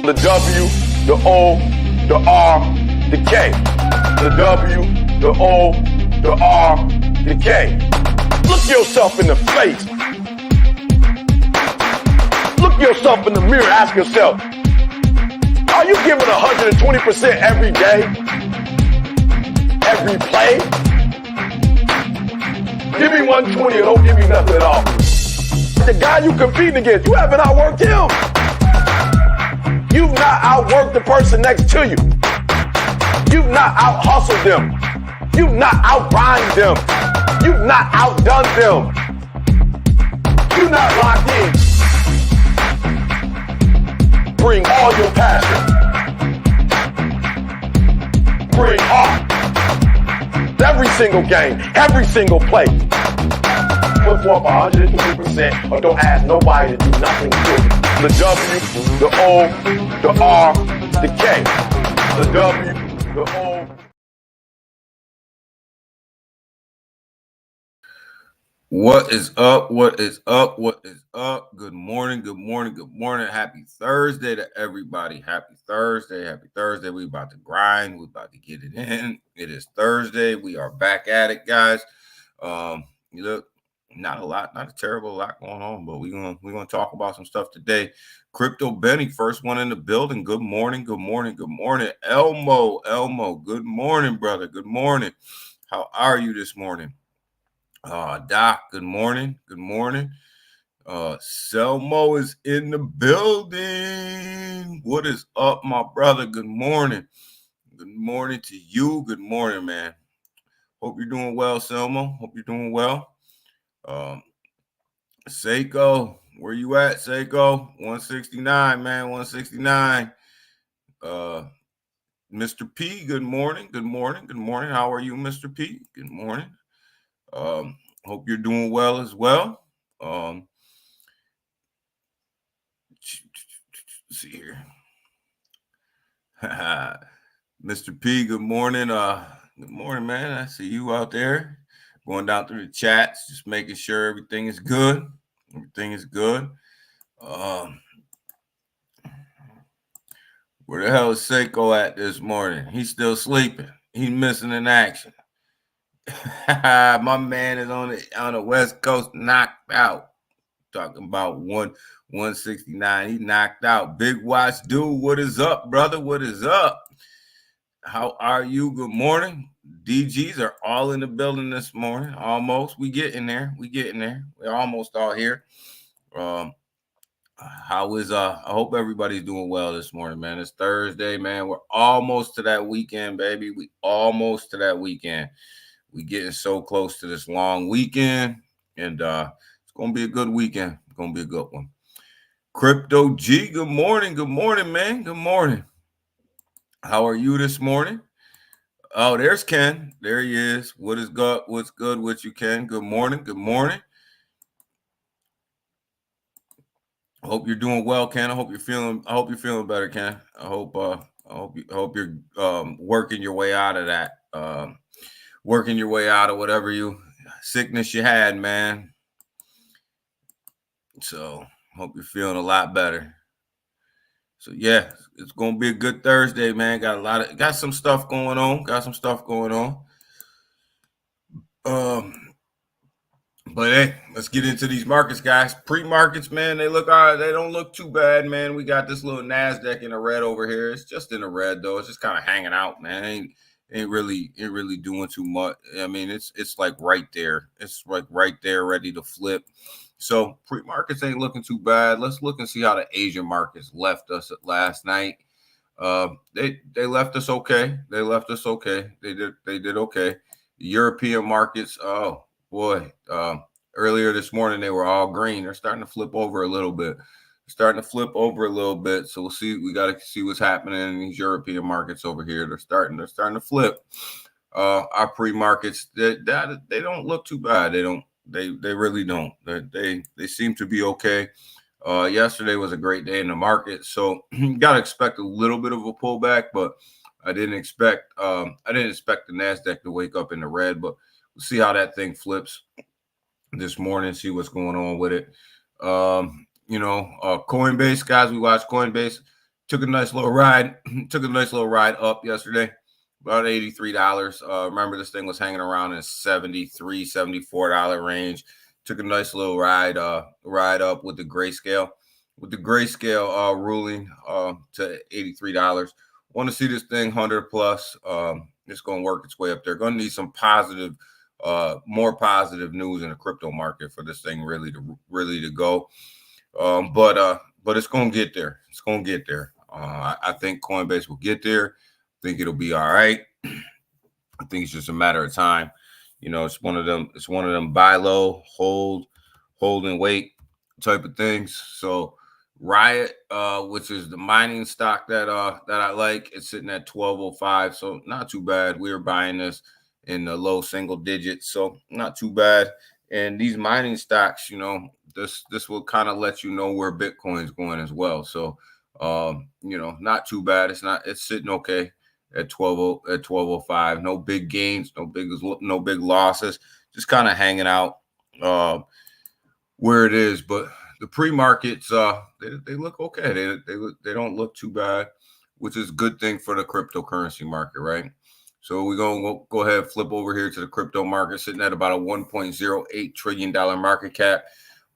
The W, the O, the R, the K. The W, the O, the R, the K. Look yourself in the face. Look yourself in the mirror. Ask yourself, are you giving 120% every day? Every play? Give me 120 or don't give me nothing at all. The guy you competing against, you haven't outworked him. You've not outworked the person next to you. You've not out-hustled them. You've not out-rhymed them. You've not outdone them. You're not locked in. Bring all your passion. Bring heart. Every single game, every single play. Put forth 120% or don't ask nobody to do nothing with it. The W, the O, the R, the K. The W, the O. What is up? What is up? What is up? Good morning. Good morning. Good morning. Happy Thursday to everybody. Happy Thursday. Happy Thursday. We about to grind. We about to get it in. It is Thursday. We are back at it, guys. You look, not a terrible lot going on, but we're gonna talk about some stuff today. Crypto Benny, first one in the building. Good morning. Good morning. Good morning. Elmo. Good morning, brother. Good morning. How are you this morning? Doc, good morning. Good morning. Selmo is in the building. What is up, my brother? Good morning. Good morning to you. Good morning, man. Hope you're doing well, Selmo. Hope you're doing well. Seiko, where you at, Seiko? 169, man. 169. Mr. P, good morning. Good morning. Good morning. How are you, Mr. P? Good morning. Hope you're doing well as well. Let's see here. Mr. P, good morning. Good morning, man. I see you out there going down through the chats, just making sure everything is good. Everything is good. Where the hell is Seiko at this morning? He's still sleeping. He's missing in action. My man is on the West Coast, knocked out. Talking about 169. He knocked out. Big Watch dude, what is up, brother? What is up? How are you? Good morning. DGs are all in the building this morning. Almost. We getting there. We're almost all here. I hope everybody's doing well this morning, man. It's Thursday, man. We're almost to that weekend, baby. We almost to that weekend. We getting so close to this long weekend, and it's gonna be a good weekend. It's gonna be a good one. Crypto G, good morning. Good morning, man. Good morning. How are you this morning? Oh, there's Ken. There he is. What is good? What's good with you, Ken? Good morning. Good morning. I hope you're doing well, Ken. I hope you're feeling better, Ken. I hope you're working your way out of that. Working your way out of whatever sickness you had, man. So hope you're feeling a lot better. So yeah, it's gonna be a good Thursday, man. Got some stuff going on. But hey, let's get into these markets, guys. Pre-markets, man, they look all right. They don't look too bad, man. We got this little NASDAQ in the red over here. It's just in the red, though. It's just kind of hanging out, man. Ain't really doing too much. I mean, it's like right there. It's like right there, ready to flip. So pre-markets ain't looking too bad. Let's look and see how the Asian markets left us last night. They left us okay. They did okay. The European markets, oh boy. Earlier this morning they were all green. They're starting to flip over a little bit. So we'll see. We got to see what's happening in these European markets over here. They're starting to flip. Our pre-markets, they don't look too bad. They really don't. They seem to be okay. Yesterday was a great day in the market, so you got to expect a little bit of a pullback, but I didn't expect the NASDAQ to wake up in the red, but see how that thing flips this morning, see what's going on with it. Coinbase, guys, we watched Coinbase. Took a nice little ride, took a nice little ride up yesterday, about $83. Remember, this thing was hanging around in $73, $74 range. Took a nice little ride up with the grayscale. With the grayscale ruling to $83. Want to see this thing 100 plus. It's going to work its way up there. Going to need some more positive news in the crypto market for this thing really to go. But it's gonna get there. It's gonna get there. I think Coinbase will get there. I think it'll be all right. I think it's just a matter of time. It's one of them. It's one of them buy low, hold and wait type of things. So Riot, which is the mining stock that I like, it's sitting at 1205. So not too bad. We were buying this in the low single digits, so not too bad. And these mining stocks, this will kind of let you know where Bitcoin's going as well. So, not too bad. It's sitting okay at 1205. No big gains, no big losses. Just kind of hanging out where it is. But the pre-markets, they look okay. They don't look too bad, which is a good thing for the cryptocurrency market, right? So we're going to go ahead and flip over here to the crypto market, sitting at about a $1.08 trillion market cap.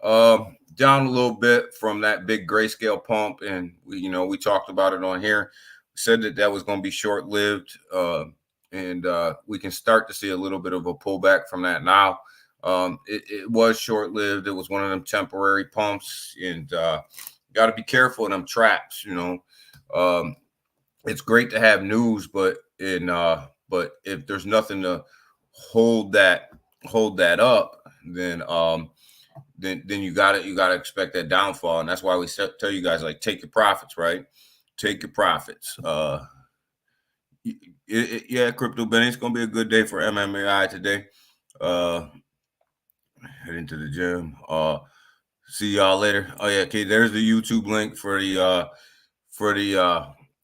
Down a little bit from that big grayscale pump. And, we talked about it on here. We said that was going to be short-lived. And we can start to see a little bit of a pullback from that now. It was short-lived. It was one of them temporary pumps. And got to be careful of them traps, it's great to have news, but if there's nothing to hold that up, then you gotta expect that downfall, and that's why we tell you guys, like, take your profits, right? Take your profits. Crypto Benny, it's gonna be a good day for MMAI today. Head into the gym. See y'all later. Oh yeah, okay. There's the YouTube link for the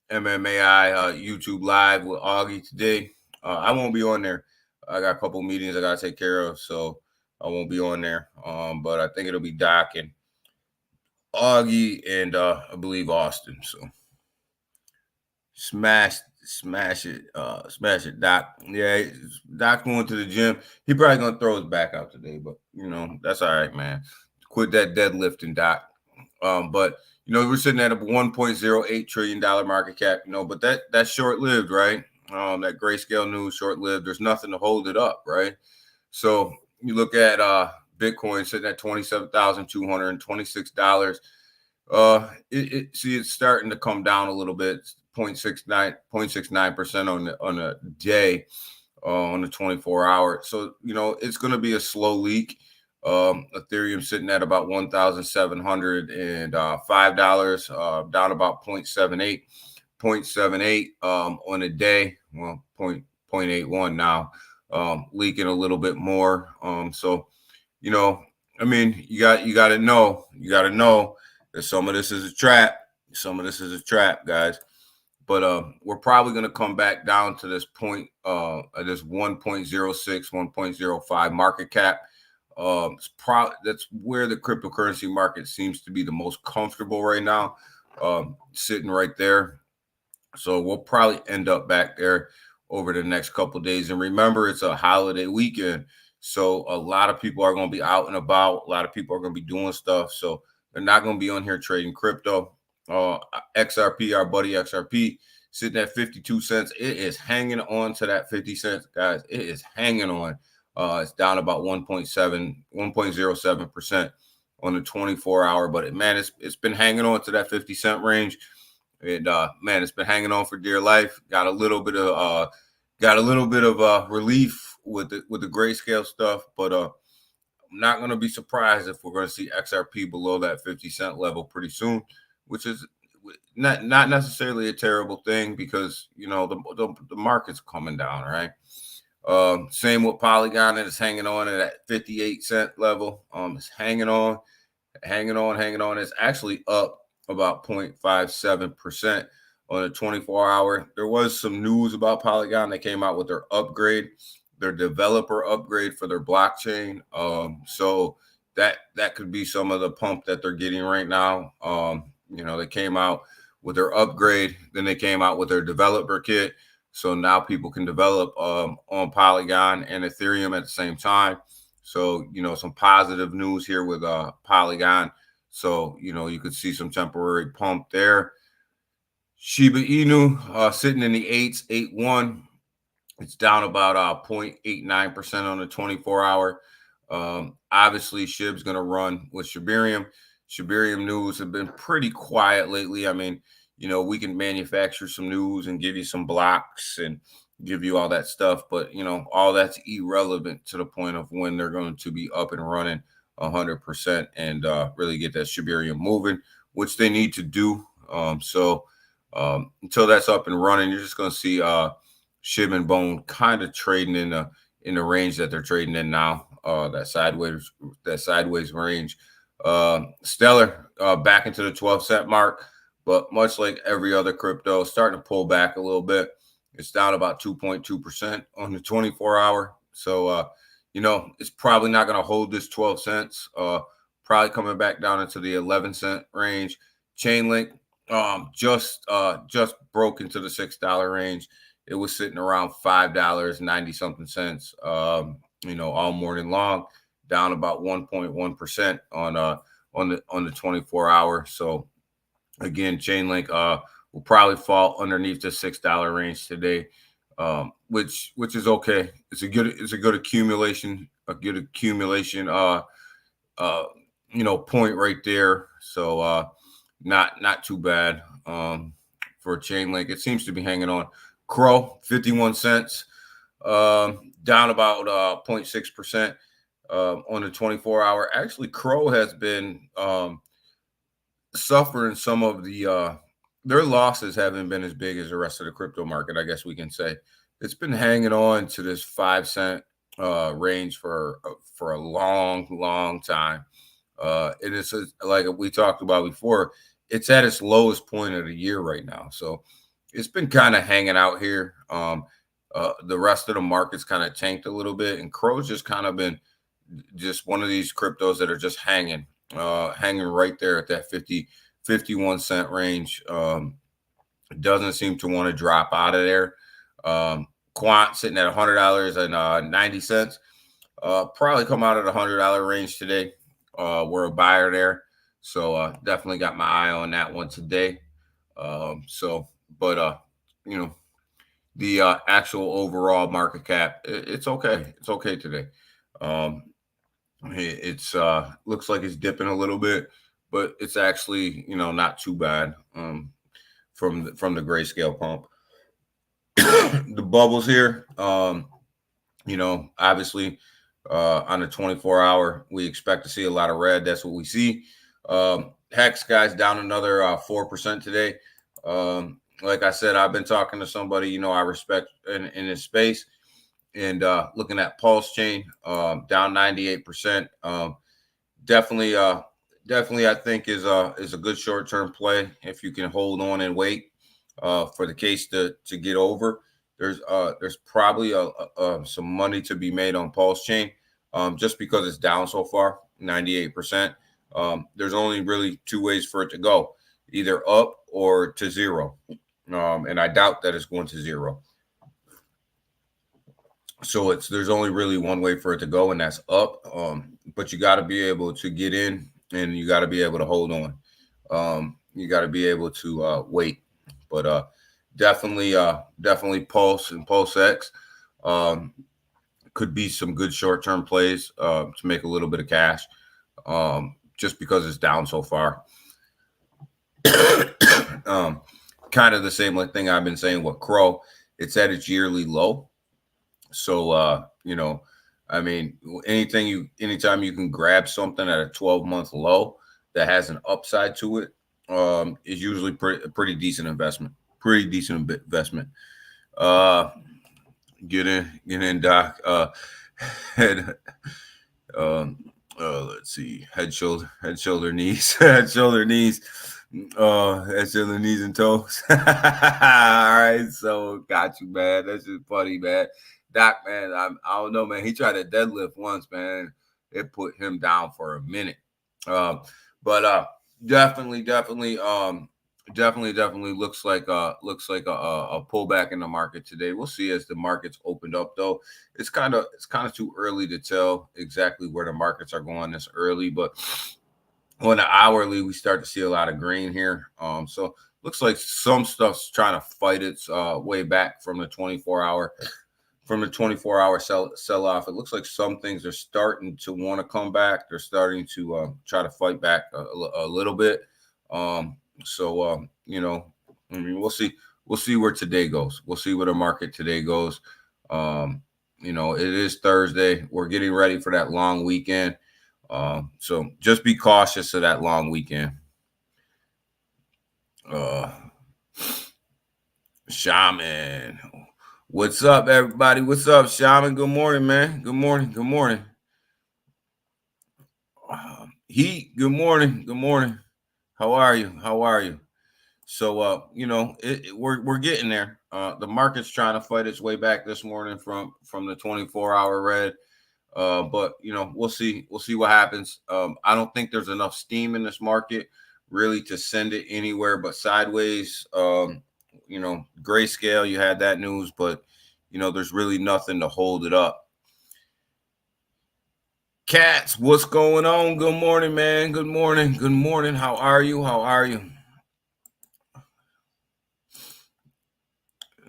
MMAI YouTube live with Augie today. I won't be on there. I got a couple meetings I gotta take care of, so I won't be on there. But I think it'll be Doc and Augie and I believe Austin. So smash it, Doc. Yeah, Doc's going to the gym. He probably gonna throw his back out today, but that's all right, man. Quit that deadlifting, Doc. But we're sitting at a $1.08 trillion market cap, but that's short-lived, right? That grayscale news, short-lived. There's nothing to hold it up, right? So you look at Bitcoin sitting at $27,226. It's starting to come down a little bit, 0.69% on a day, on the 24-hour. So it's going to be a slow leak. Ethereum sitting at about $1,705, down about 0.78 on a day. Well, 0.81 now, leaking a little bit more. So you got to know that some of this is a trap. Guys. But we're probably going to come back down to this point, this 1.06, 1.05 market cap. That's where the cryptocurrency market seems to be the most comfortable right now, sitting right there. So we'll probably end up back there over the next couple of days. And remember, it's a holiday weekend, so a lot of people are going to be out and about. A lot of people are going to be doing stuff, so they're not going to be on here trading crypto. XRP, our buddy XRP, sitting at 52 cents. It is hanging on to that 50 cents, guys. It is hanging on. It's down about 1.07% on the 24-hour, but it's been hanging on to that 50 cent range. And it's been hanging on for dear life. Got a little bit of relief with the grayscale stuff, but I'm not going to be surprised if we're going to see XRP below that 50 cent level pretty soon, which is not necessarily a terrible thing, because the market's coming down, right? Same with Polygon, and it's hanging on at that 58 cent level. It's hanging on. It's actually up about 0.57% on a 24-hour. There was some news about Polygon. They came out with their upgrade, their developer upgrade for their blockchain. So that could be some of the pump that they're getting right now. They came out with their upgrade, then they came out with their developer kit. So now people can develop on Polygon and Ethereum at the same time. So, some positive news here with Polygon. So, you could see some temporary pump there. Shiba Inu sitting in the 8.1. It's down about 0.89% on the 24-hour. Obviously, SHIB's going to run with Shibarium. Shibarium news have been pretty quiet lately. I mean, we can manufacture some news and give you some blocks and give you all that stuff. But, all that's irrelevant to the point of when they're going to be up and running 100% and really get that Shibarium moving, which they need to do. Until that's up and running, you're just going to see Shib and Bone kind of trading in the range that they're trading in now, that sideways range. Stellar back into the 12-cent mark, but much like every other crypto, starting to pull back a little bit. It's down about 2.2% on the 24-hour. So, it's probably not going to hold this 12 cents. Probably coming back down into the 11-cent range. Chainlink just broke into the $6 range. It was sitting around $5.90 something cents. All morning long, down about 1.1% on the 24-hour. So again, Chainlink will probably fall underneath the $6 range today, which is okay. It's a good accumulation, point right there. So not too bad for Chainlink. It seems to be hanging on. Crow, 51 cents, down about 0.6% on the 24-hour. Actually, Crow has been suffering some of their losses haven't been as big as the rest of the crypto market, I guess we can say. It's been hanging on to this 5-cent range for a long time. It is like we talked about before. It's at its lowest point of the year right now. So it's been kind of hanging out here. The rest of the market's kind of tanked a little bit, and Crow's just kind of been just one of these cryptos that are just hanging right there at that 51 cent range. It doesn't seem to want to drop out of there. Quant sitting at $100.90. Probably come out of the $100 range today. We're a buyer there. So definitely got my eye on that one today. The actual overall market cap, it's okay. It's okay today. It's looks like it's dipping a little bit, but it's actually, not too bad from the grayscale pump. The bubbles here, obviously on the 24-hour, we expect to see a lot of red. That's what we see. Hex guys down another 4% today. Like I said, I've been talking to somebody, I respect in this space, and looking at Pulse Chain, down 98%. Definitely, I think is a good short-term play if you can hold on and wait for the case to get over. There's probably some money to be made on Pulse Chain, just because it's down so far, 98%. There's only really two ways for it to go, either up or to zero. And I doubt that it's going to zero. So there's only really one way for it to go, and that's up. But you got to be able to get in, and you got to be able to hold on. You got to be able to wait. But definitely Pulse and Pulse X could be some good short-term plays to make a little bit of cash, just because it's down so far. Kind of the same thing I've been saying with Crow. It's at its yearly low. So, I mean, anytime you can grab something at a 12-month low that has an upside to it, is usually a pretty decent investment. Get in, Doc. Let's see. Head, shoulder, knees. Head, shoulder, knees. Head, shoulder, knees, and toes. All right. So got you, man. That's just funny, man. Dak, man, I don't know, man. He tried to deadlift once, man. It put him down for a minute. But definitely, definitely looks like a pullback in the market today. We'll see as the markets opened up, though. It's kind of too early to tell exactly where the markets are going this early, but on the hourly, we start to see a lot of green here. So looks like some stuff's trying to fight its way back from the 24-hour sell off. It looks like some things are starting to want to come back. They're starting to try to fight back a little bit. You know, I mean, we'll see where today goes. We'll see where the market today goes. You know, it is Thursday. We're getting ready for that long weekend. So just be cautious of that long weekend. Shaman. What's up, everybody? What's up, Shaman? Good morning, man. Good morning. Good morning. Heat. Good morning. Good morning. How are you? How are you? So, you know, we're getting there. The market's trying to fight its way back this morning from the 24-hour red. But you know, we'll see what happens. I don't think there's enough steam in this market really to send it anywhere but sideways. You know, grayscale, you had that news, but you know, there's really nothing to hold it up. Cats, what's going on? Good morning, man. Good morning. Good morning. How are you? How are you?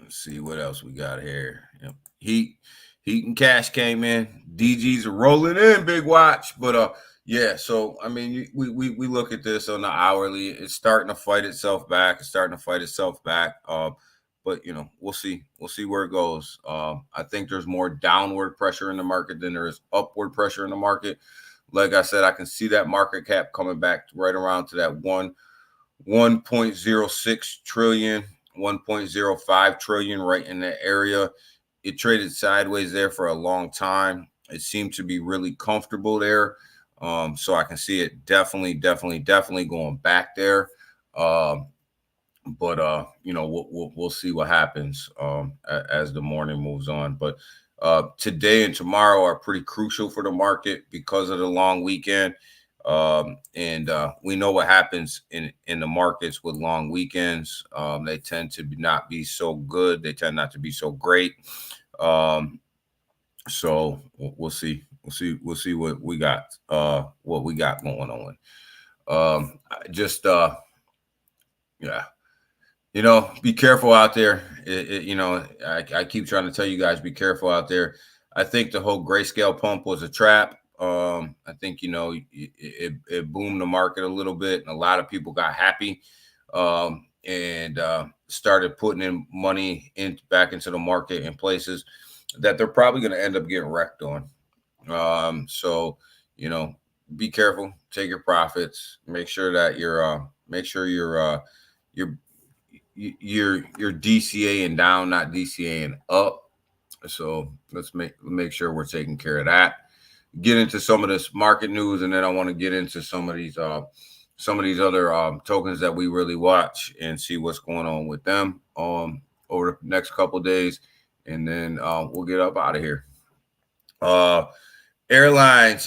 Let's see what else we got here. Yep. Heat and cash came in. DGs are rolling in, big watch. But yeah, so I mean, we look at this on the hourly. It's starting to fight itself back. But you know, we'll see where it goes. I think there's more downward pressure in the market than there is upward pressure in the market. Like I said, I can see that market cap coming back right around to that 1.06 trillion, 1.05 trillion, right in that area. It traded sideways there for a long time. It seemed to be really comfortable there. So I can see it definitely going back there. But you know, we'll see what happens as the morning moves on. But today and tomorrow are pretty crucial for the market because of the long weekend. And we know what happens in the markets with long weekends. They tend to not be so good. They tend not to be so great. So we'll see what we got going on. Yeah. You know, be careful out there. You know, I keep trying to tell you guys, be careful out there. I think the whole grayscale pump was a trap. I think, you know, it boomed the market a little bit, and a lot of people got happy and started putting in money back into the market in places that they're probably going to end up getting wrecked on. So, you know, be careful, take your profits, make sure that you're DCAing down, not DCAing up. So let's make sure we're taking care of that. Get into some of this market news, and then I want to get into some of these other tokens that we really watch and see what's going on with them over the next couple of days, and then we'll get up out of here. Airlines.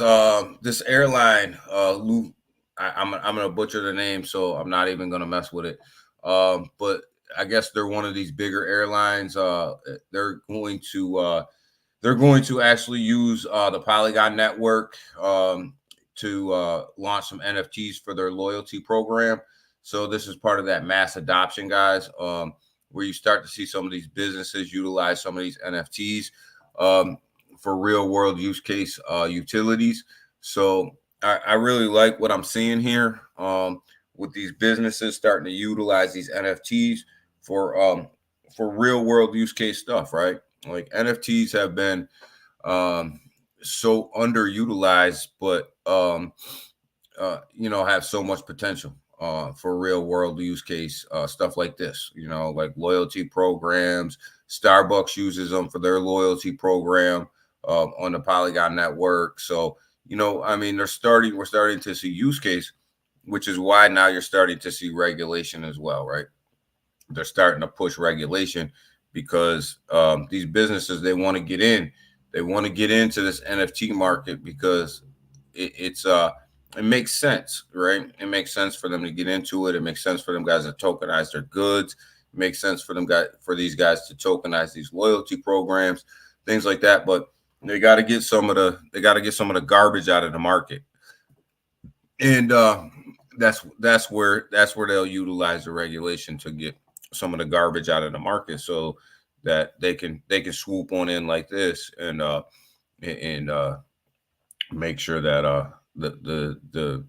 This airline, I'm gonna butcher the name, so I'm not even gonna mess with it. But I guess they're one of these bigger airlines. They're going to actually use the Polygon network to launch some NFTs for their loyalty program. So this is part of that mass adoption, guys, where you start to see some of these businesses utilize some of these NFTs for real world use case utilities. So I really like what I'm seeing here with these businesses starting to utilize these NFTs for real world use case stuff, right? Like NFTs have been so underutilized, but you know, have so much potential for real world use case stuff like this. You know, like loyalty programs. Starbucks uses them for their loyalty program on the Polygon network. So, you know, I mean, we're starting to see use case, which is why now you're starting to see regulation as well, right? They're starting to push regulation because these businesses, they want to get in. They want to get into this NFT market because it makes sense, right? It makes sense for them to get into it. It makes sense for them guys to tokenize their goods. It makes sense for these guys to tokenize these loyalty programs, things like that. But they got to get some of the garbage out of the market, and that's where they'll utilize the regulation to get some of the garbage out of the market, so that they can swoop on in like this, and make sure that the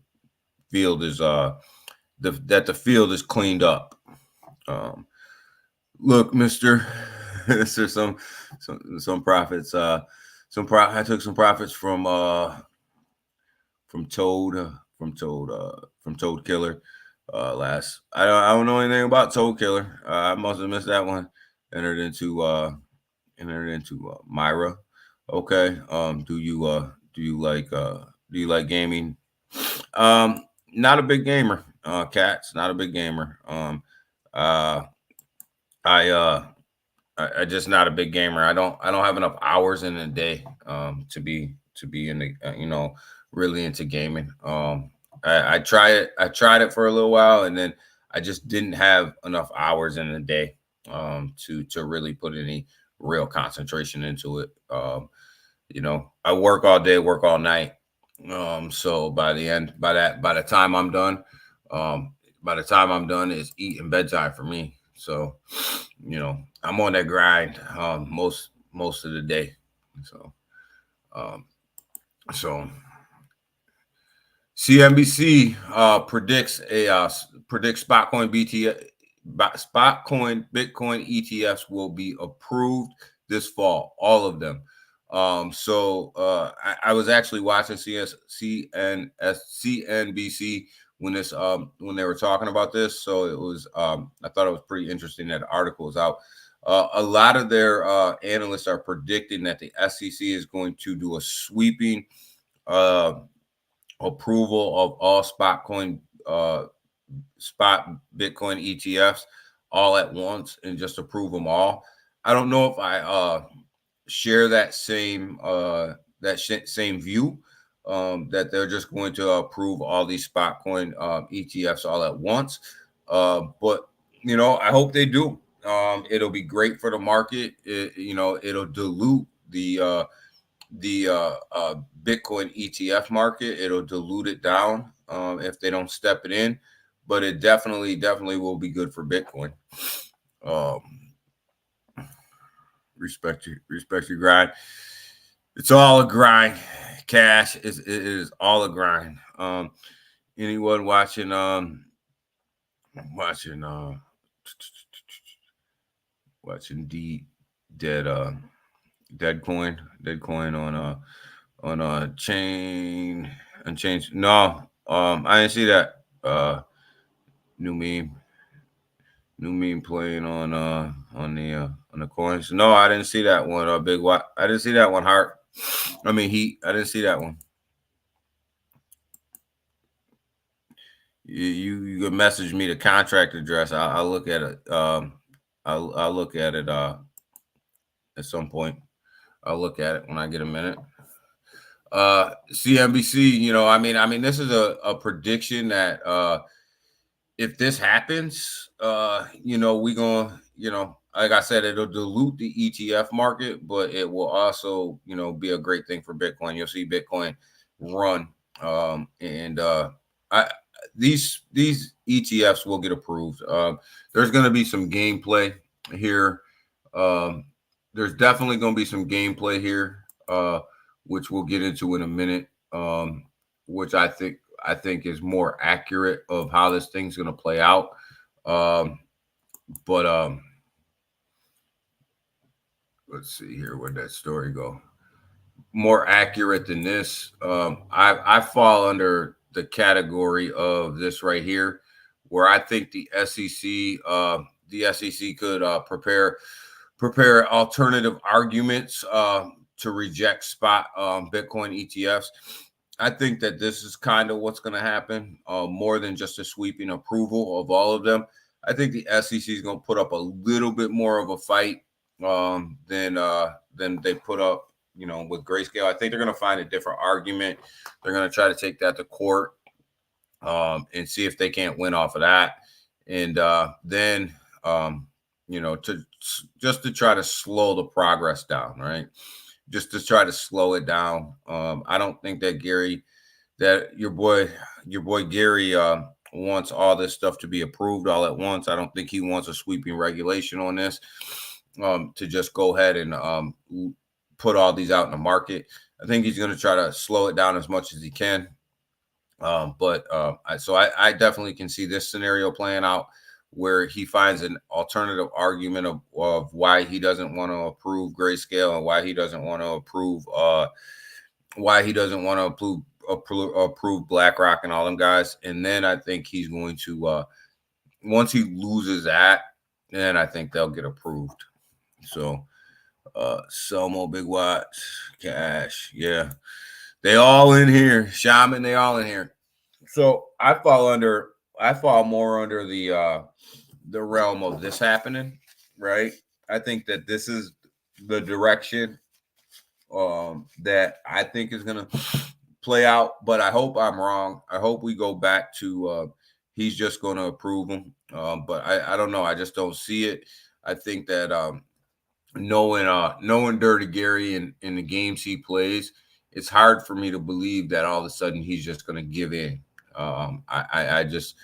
field is the field is cleaned up. Look, Mister, there's some profits. I took some profits from Toad from Toad Killer. I don't know anything about Toad Killer. I must have missed that one. Entered into Myra. Okay. Do you like gaming? Not a big gamer. Cats, not a big gamer. Uh, I just not a big gamer. I don't have enough hours in a day to be in the really into gaming. I tried it for a little while, and then I just didn't have enough hours in a day to really put any real concentration into it. I work all day, work all night. So by the time I'm done, it's eat and bedtime for me. So, I'm on that grind most of the day. So, um, so CNBC predicts Spotcoin Bitcoin ETFs will be approved this fall, all of them. I was actually watching CNBC when they were talking about this. So it was I thought it was pretty interesting that the article is out. A lot of their analysts are predicting that the SEC is going to do a sweeping approval of all spot Bitcoin ETFs all at once and just approve them all. I don't know if I share that same view, that they're just going to approve all these spot coin ETFs all at once. But I hope they do. It'll be great for the market. It'll dilute the Bitcoin ETF market. It'll dilute it down if they don't step it in, but it definitely will be good for Bitcoin. Respect your grind. It's all a grind. Cash is all a grind. Anyone watching dead coin on chain unchanged. No, I didn't see that. New meme playing on the coins. No, I didn't see that one. Big what? I didn't see that one. Heart. I mean Heat. I didn't see that one. You can message me the contract address. I'll look at it. I'll look at it at some point. I'll look at it when I get a minute. CNBC, I mean, this is a prediction that if this happens, we gonna, like I said, it'll dilute the ETF market, but it will also, be a great thing for Bitcoin. You'll see Bitcoin run, these ETFs will get approved. There's going to be some gameplay here. There's definitely going to be some gameplay here, which we'll get into in a minute, which I think is more accurate of how this thing's going to play out. But let's see here, where'd that story go? More accurate than this. I fall under the category of this right here, where I think the SEC could prepare alternative arguments to reject spot Bitcoin ETFs. I think that this is kind of what's going to happen, more than just a sweeping approval of all of them. I think the SEC is going to put up a little bit more of a fight than they put up, with Grayscale. I think they're going to find a different argument. They're going to try to take that to court, and see if they can't win off of that. And then, to try to slow the progress down, right? Just to try to slow it down. I don't think that your boy Gary wants all this stuff to be approved all at once. I don't think he wants a sweeping regulation on this, to just go ahead and put all these out in the market. I think he's going to try to slow it down as much as he can. I definitely can see this scenario playing out where he finds an alternative argument of why he doesn't want to approve Grayscale and why he doesn't want to approve BlackRock and all them guys. And then I think he's going to, once he loses that, then I think they'll get approved. So, Selmo, Big Watts, Cash, yeah, they all in here. Shaman, they all in here. So I fall more under the realm of this happening, right? I think that this is the direction that I think is going to play out, but I hope I'm wrong. I hope we go back to he's just going to approve them. But I don't know. I just don't see it. I think that knowing Dirty Gary and the games he plays, it's hard for me to believe that all of a sudden he's just going to give in. I just,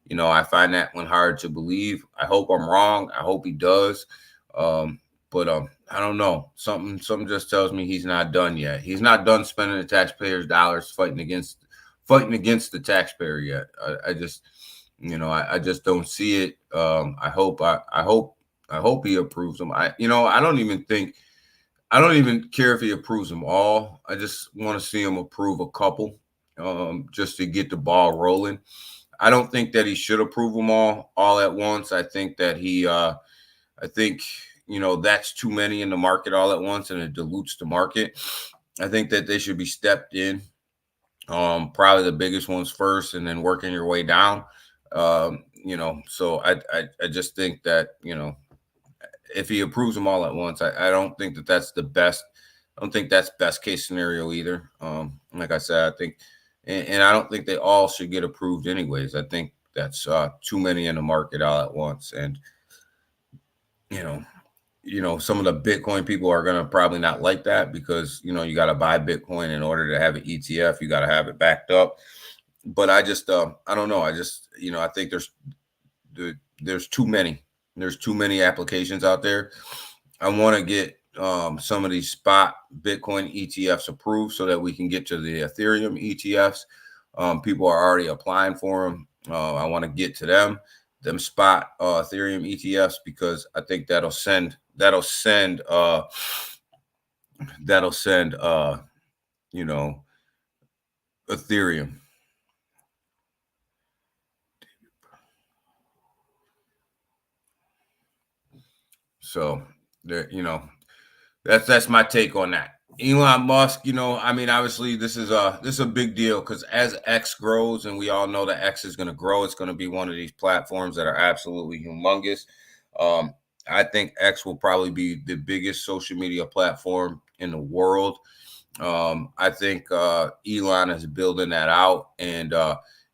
I find that one hard to believe. I hope I'm wrong. I hope he does. But I don't know. Something just tells me he's not done yet. He's not done spending the taxpayers' dollars fighting against the taxpayer yet. I just don't see it. I hope he approves them. I don't even care if he approves them all. I just want to see him approve a couple, just to get the ball rolling. I don't think that he should approve them all at once. I think that that's too many in the market all at once, and it dilutes the market. I think that they should be stepped in. Probably the biggest ones first, and then working your way down. So I just think that, if he approves them all at once, I don't think that that's the best. I don't think that's best case scenario either. Like I said, I think, and I don't think they all should get approved anyways. I think that's too many in the market all at once. And, some of the Bitcoin people are going to probably not like that because, you got to buy Bitcoin in order to have an ETF. You got to have it backed up. But I just, I don't know. I just, I think there's too many. There's too many applications out there. I want to get some of these spot Bitcoin ETFs approved so that we can get to the Ethereum ETFs. People are already applying for them. I want to get to them spot Ethereum ETFs because I think that'll send Ethereum. So there, that's my take on that. Elon Musk, obviously this is a big deal because as X grows, and we all know that X is going to grow, it's going to be one of these platforms that are absolutely humongous. I think X will probably be the biggest social media platform in the world. I think Elon is building that out, and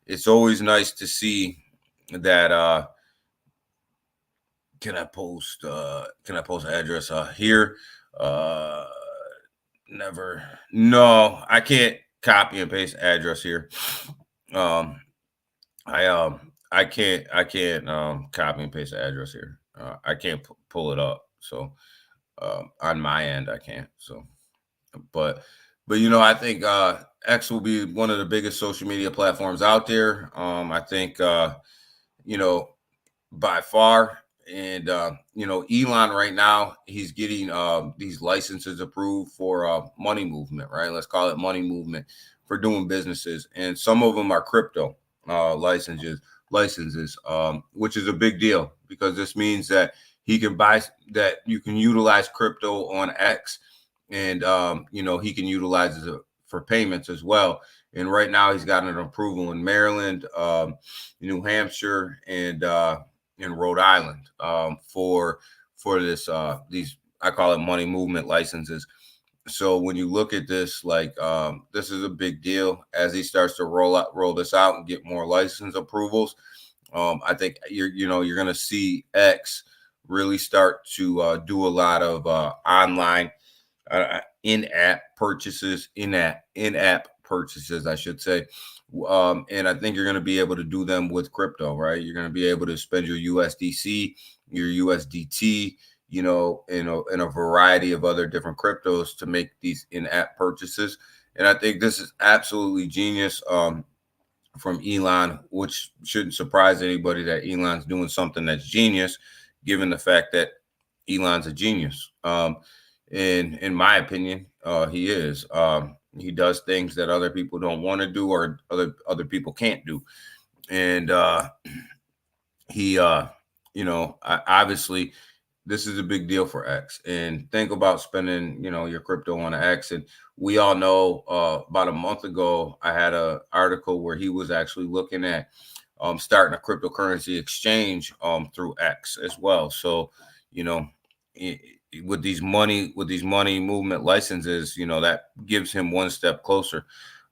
it's always nice to see that. Can I post address here? Never. No, I can't copy and paste address here. I can't copy and paste the address here. I can't pull it up. So on my end, I can't. So, but I think X will be one of the biggest social media platforms out there. I think by far. And, Elon right now, he's getting these licenses approved for money movement, right? Let's call it money movement for doing businesses. And some of them are crypto licenses, which is a big deal because this means that he can that you can utilize crypto on X and, he can utilize it for payments as well. And right now he's got an approval in Maryland, New Hampshire, and in Rhode Island for this these I call it money movement licenses. So when you look at this, like this is a big deal as he starts to roll this out and get more license approvals. I think you're going to see X really start to do a lot of online in-app purchases, in-app purchases, I should say. And I think you're going to be able to do them with crypto, right? You're going to be able to spend your USDC, your USDT, in a variety of other different cryptos to make these in-app purchases. And I think this is absolutely genius from Elon, which shouldn't surprise anybody that Elon's doing something that's genius, given the fact that Elon's a genius. In my opinion, he is. He does things that other people don't want to do or other people can't do. And he, obviously, this is a big deal for X. And think about spending, your crypto on X. And we all know about a month ago, I had an article where he was actually looking at starting a cryptocurrency exchange through X as well. So, with these money movement licenses, that gives him one step closer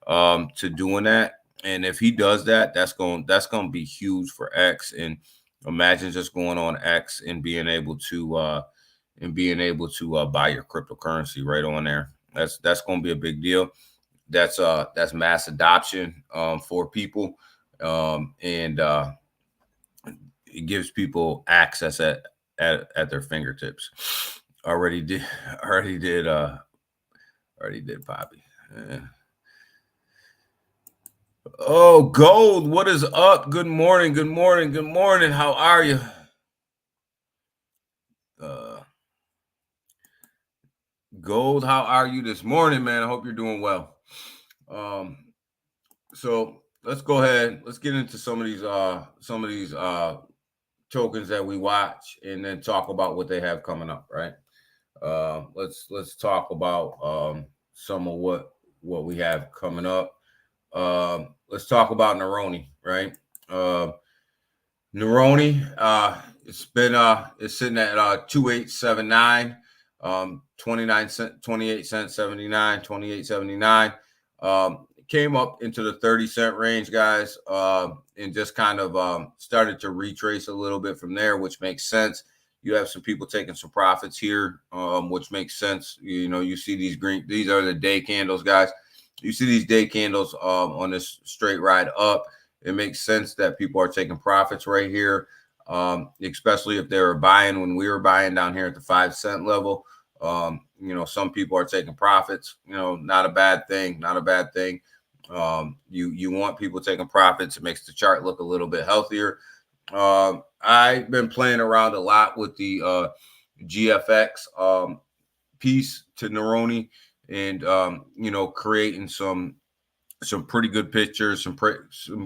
to doing that. And if he does that, that's going to be huge for X. And imagine just going on X and being able to buy your cryptocurrency right on there. That's going to be a big deal. That's mass adoption for people, and it gives people access at their fingertips. Already did Poppy. Oh, Gold, what is up? Good morning. How are you? Gold, how are you this morning, man? I hope you're doing well. So let's go ahead. Let's get into some of these tokens that we watch, and then talk about what they have coming up, right? Let's talk about some of what we have coming up. Let's talk about Neroni, right? Neroni, it's sitting at 2879, 28 cents 79, 28.79. Came up into the 30-cent range, guys, and just kind of started to retrace a little bit from there, which makes sense. You have some people taking some profits here, which makes sense. You see these these are the day candles, guys. You see these day candles on this straight ride up. It makes sense that people are taking profits right here, especially if they were buying when we were buying down here at the 5-cent level. Some people are taking profits. Not a bad thing. You want people taking profits. It makes the chart look a little bit healthier. I've been playing around a lot with the GFX piece to Neroni, and creating some pretty good pictures,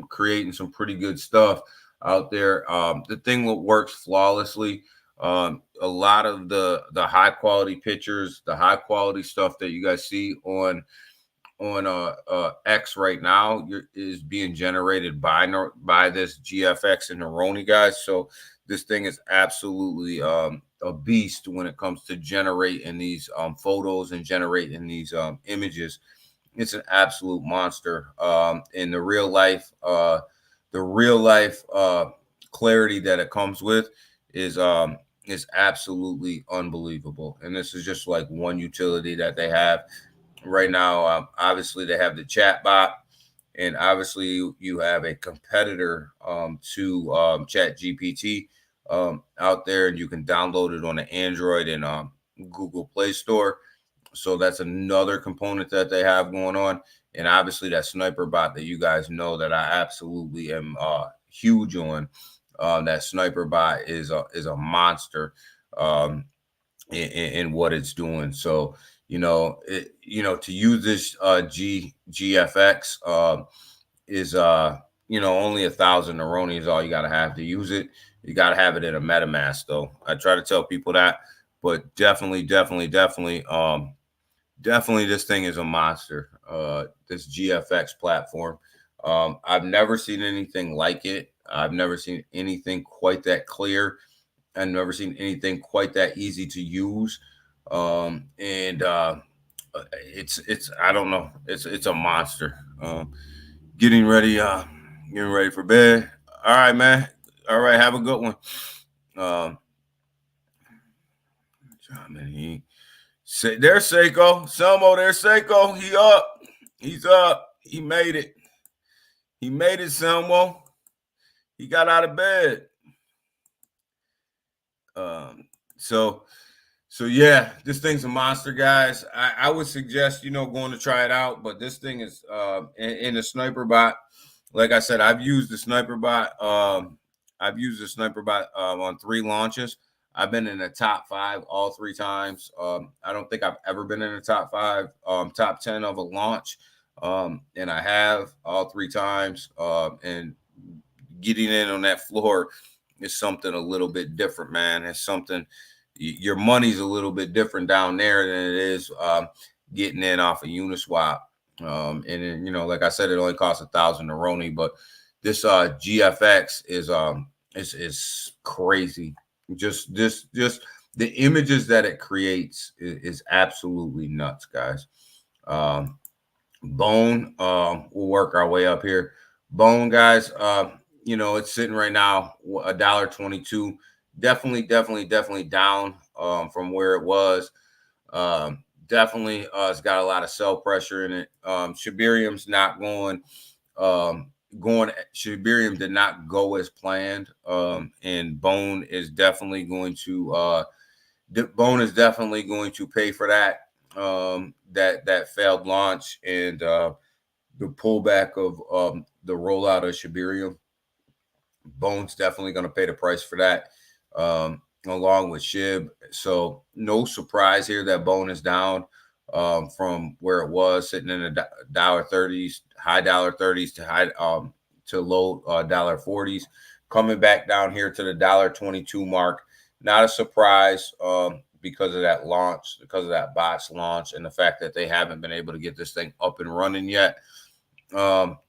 creating some pretty good stuff out there. The thing that works flawlessly. A lot of the high quality pictures, the high quality stuff that you guys see on X right now is being generated by this GFX and Neroni, guys. So this thing is absolutely a beast when it comes to generating these photos and generating these images. It's an absolute monster. In the real life clarity that it comes with is absolutely unbelievable. And this is just like one utility that they have right now. Obviously they have the chat bot, and obviously you have a competitor to Chat GPT out there, and you can download it on the Android and Google Play Store. So that's another component that they have going on. And obviously that sniper bot that you guys know that I absolutely am huge on. That sniper bot is a monster in what it's doing. So to use this GFX is only 1,000 Neroni is all you got to have to use it. You got to have it in a MetaMask, though. I try to tell people that, but definitely this thing is a monster. This GFX platform. I've never seen anything like it. I've never seen anything quite that clear. I've never seen anything quite that easy to use. And it's I don't know, it's a monster. Getting ready, getting ready for bed. All right, man. All right, have a good one. Um, man, there's Seiko, Selmo. There's Seiko. He up. He's up. He made it. He made it, Selmo. He got out of bed. Um, so yeah, this thing's a monster, guys. I would suggest going to try it out, but this thing is in the sniper bot. Like I said, I've used the sniper bot. On 3 launches. I've been in the top 5 all 3 times. I don't think I've ever been in the top 5, top 10 of a launch, and I have all 3 times. And getting in on that floor is something a little bit different, man. It's something. Your money's a little bit different down there than it is getting in off a Uniswap. And then, like I said, it only costs $1,000 to Roni, but this GFX is crazy. Just the images that it creates is absolutely nuts, guys. Bone, we'll work our way up here. Bone, guys, it's sitting right now $1.22. Definitely down from where it was. Definitely it's got a lot of sell pressure in it. Shibarium's not going. Shibarium did not go as planned. And Bone is definitely going to pay for that. That failed launch and the pullback of the rollout of Shibarium. Bone's definitely going to pay the price for that, along with Shib. So no surprise here that Bone is down from where it was, sitting in the $30s, high $30s to high to low $40s, coming back down here to the $22 mark. Not a surprise because of that launch, because of that bot's launch, and the fact that they haven't been able to get this thing up and running yet.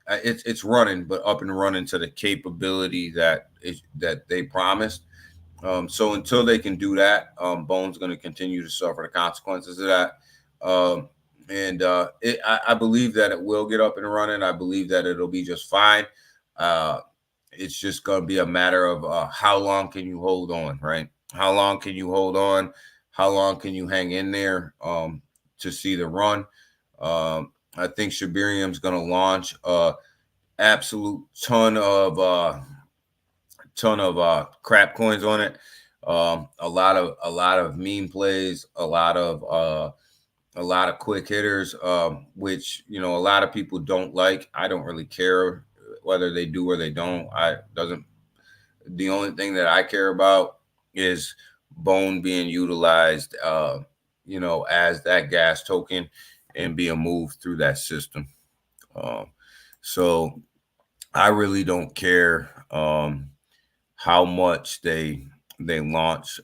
It's running, but up and running to the capability that they promised. So until they can do that, Bone's going to continue to suffer the consequences of that. I believe that it will get up and running. I believe that it'll be just fine. It's just going to be a matter of how long can you hold on, right? How long can you hold on? How long can you hang in there to see the run? I think Shibarium's going to launch absolute ton of crap coins on it. A lot of meme plays, a lot of quick hitters, which a lot of people don't like. I don't really care whether they do or they don't. The only thing that I care about is Bone being utilized, as that gas token and being moved through that system. So I really don't care how much they launch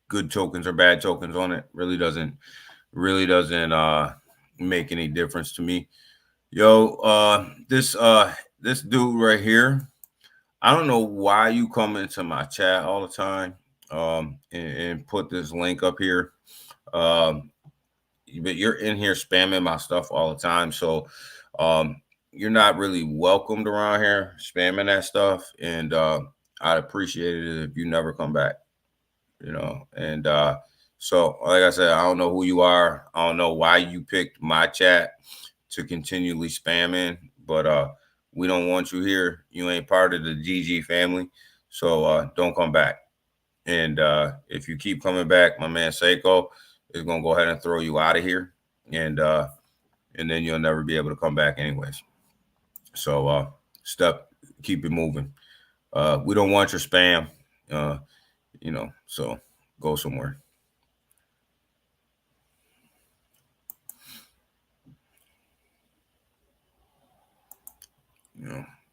good tokens or bad tokens on it. Really doesn't make any difference to me. Yo, this dude right here, I don't know why you come into my chat all the time and put this link up here. But you're in here spamming my stuff all the time. So you're not really welcomed around here spamming that stuff. And I'd appreciate it if you never come back, And so, like I said, I don't know who you are. I don't know why you picked my chat to continually spam in, but we don't want you here. You ain't part of the GG family. So don't come back. And if you keep coming back, my man Seiko is going to go ahead and throw you out of here. And then you'll never be able to come back anyways. So keep it moving. We don't want your spam, so go somewhere.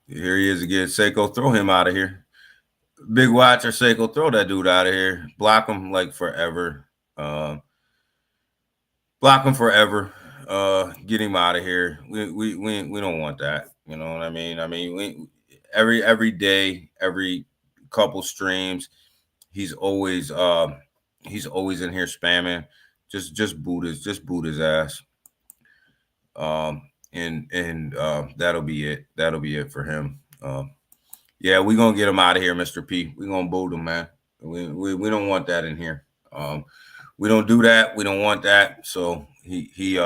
Here he is again. Seiko, throw him out of here. Big Watcher, Seiko, throw that dude out of here. Block him like forever. Block him forever. Get him out of here. We don't want that. You know what I mean? I mean, every day, every couple streams, he's always He's always in here spamming. Just boot his ass. And that'll be it. That'll be it for him. Yeah, we're gonna get him out of here, Mr. P. We're gonna boot him, man. We don't want that in here. We don't do that. We don't want that. So he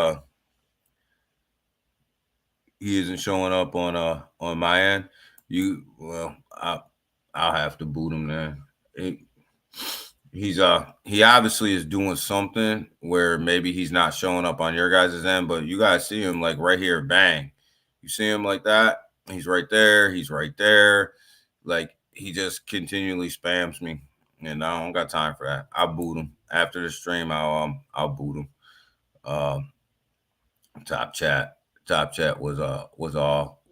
isn't showing up on my end. I'll have to boot him then. He obviously is doing something where maybe he's not showing up on your guys' end, but you guys see him like right here, bang. You see him like that? He's right there. He's right there. Like he just continually spams me, and I don't got time for that. I'll boot him after the stream. I'll boot him. Top chat was all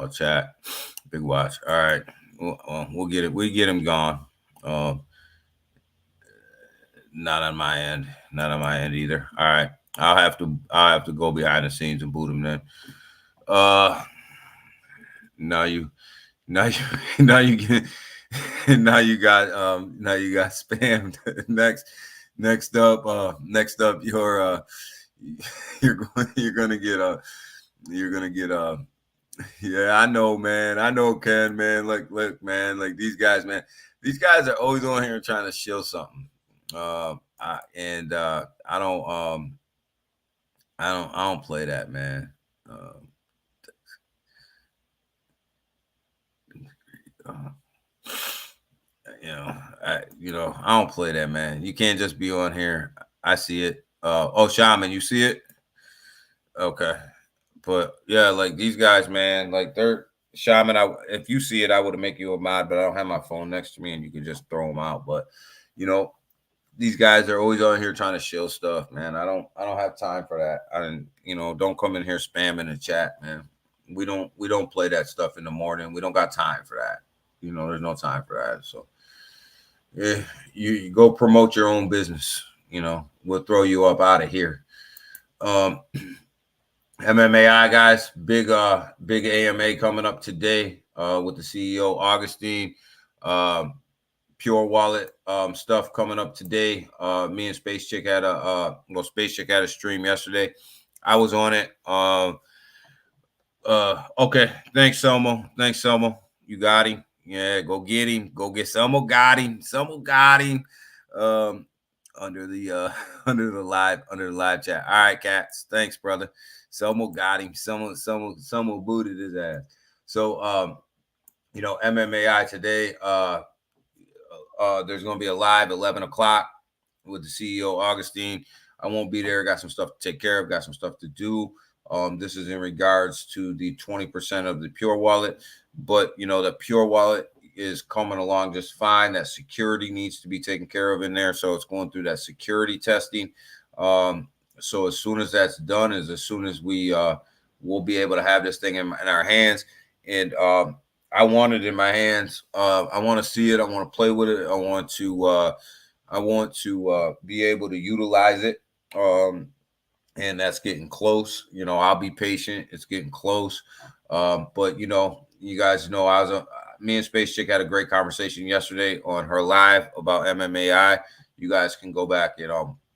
chat. Big watch. All right, we'll get it. We get him gone. Not on my end. Not on my end either. All right, I'll have to go behind the scenes and boot him then. Now you now you get now you got spammed. next up you're gonna get yeah, I know, man. I know, Ken, man. Look, man, like these guys are always on here trying to shill something. I don't play that, man. I don't play that, man. You can't just be on here. I see it. Shaman, you see it? Okay. But yeah, like these guys, man, like they're Shaman. If you see it, I would make you a mod, but I don't have my phone next to me, and you can just throw them out. But these guys are always on here trying to shill stuff, man. I don't have time for that. Don't come in here spamming the chat, man. We don't play that stuff in the morning. We don't got time for that. There's no time for that. So yeah, you go promote your own business. We'll throw you up out of here. MMAI guys, big AMA coming up today with the CEO Augustine. Pure Wallet stuff coming up today. Me and Space Chick had a stream yesterday. I was on it. Okay. Thanks, Selmo. You got him. Yeah, go get him. Go get Selmo. Got him. Selmo got him. Under the live chat. All right, cats. Thanks, brother. Selmo got him. Selmo booted his ass. So MMAI today. There's going to be a live 11 o'clock with the CEO Augustine. I won't be there. Got some stuff to take care of. Got some stuff to do. This is in regards to the 20% of the Pure Wallet, but the Pure Wallet is coming along just fine. That security needs to be taken care of in there, so it's going through that security testing. So as soon as that's done, as soon as we'll be able to have this thing in our hands, and I want it in my hands. I want to see it. I want to play with it. I want to be able to utilize it. And that's getting close. I'll be patient. It's getting close. But you guys know, me and Space Chick had a great conversation yesterday on her live about MMAI. You guys can go back and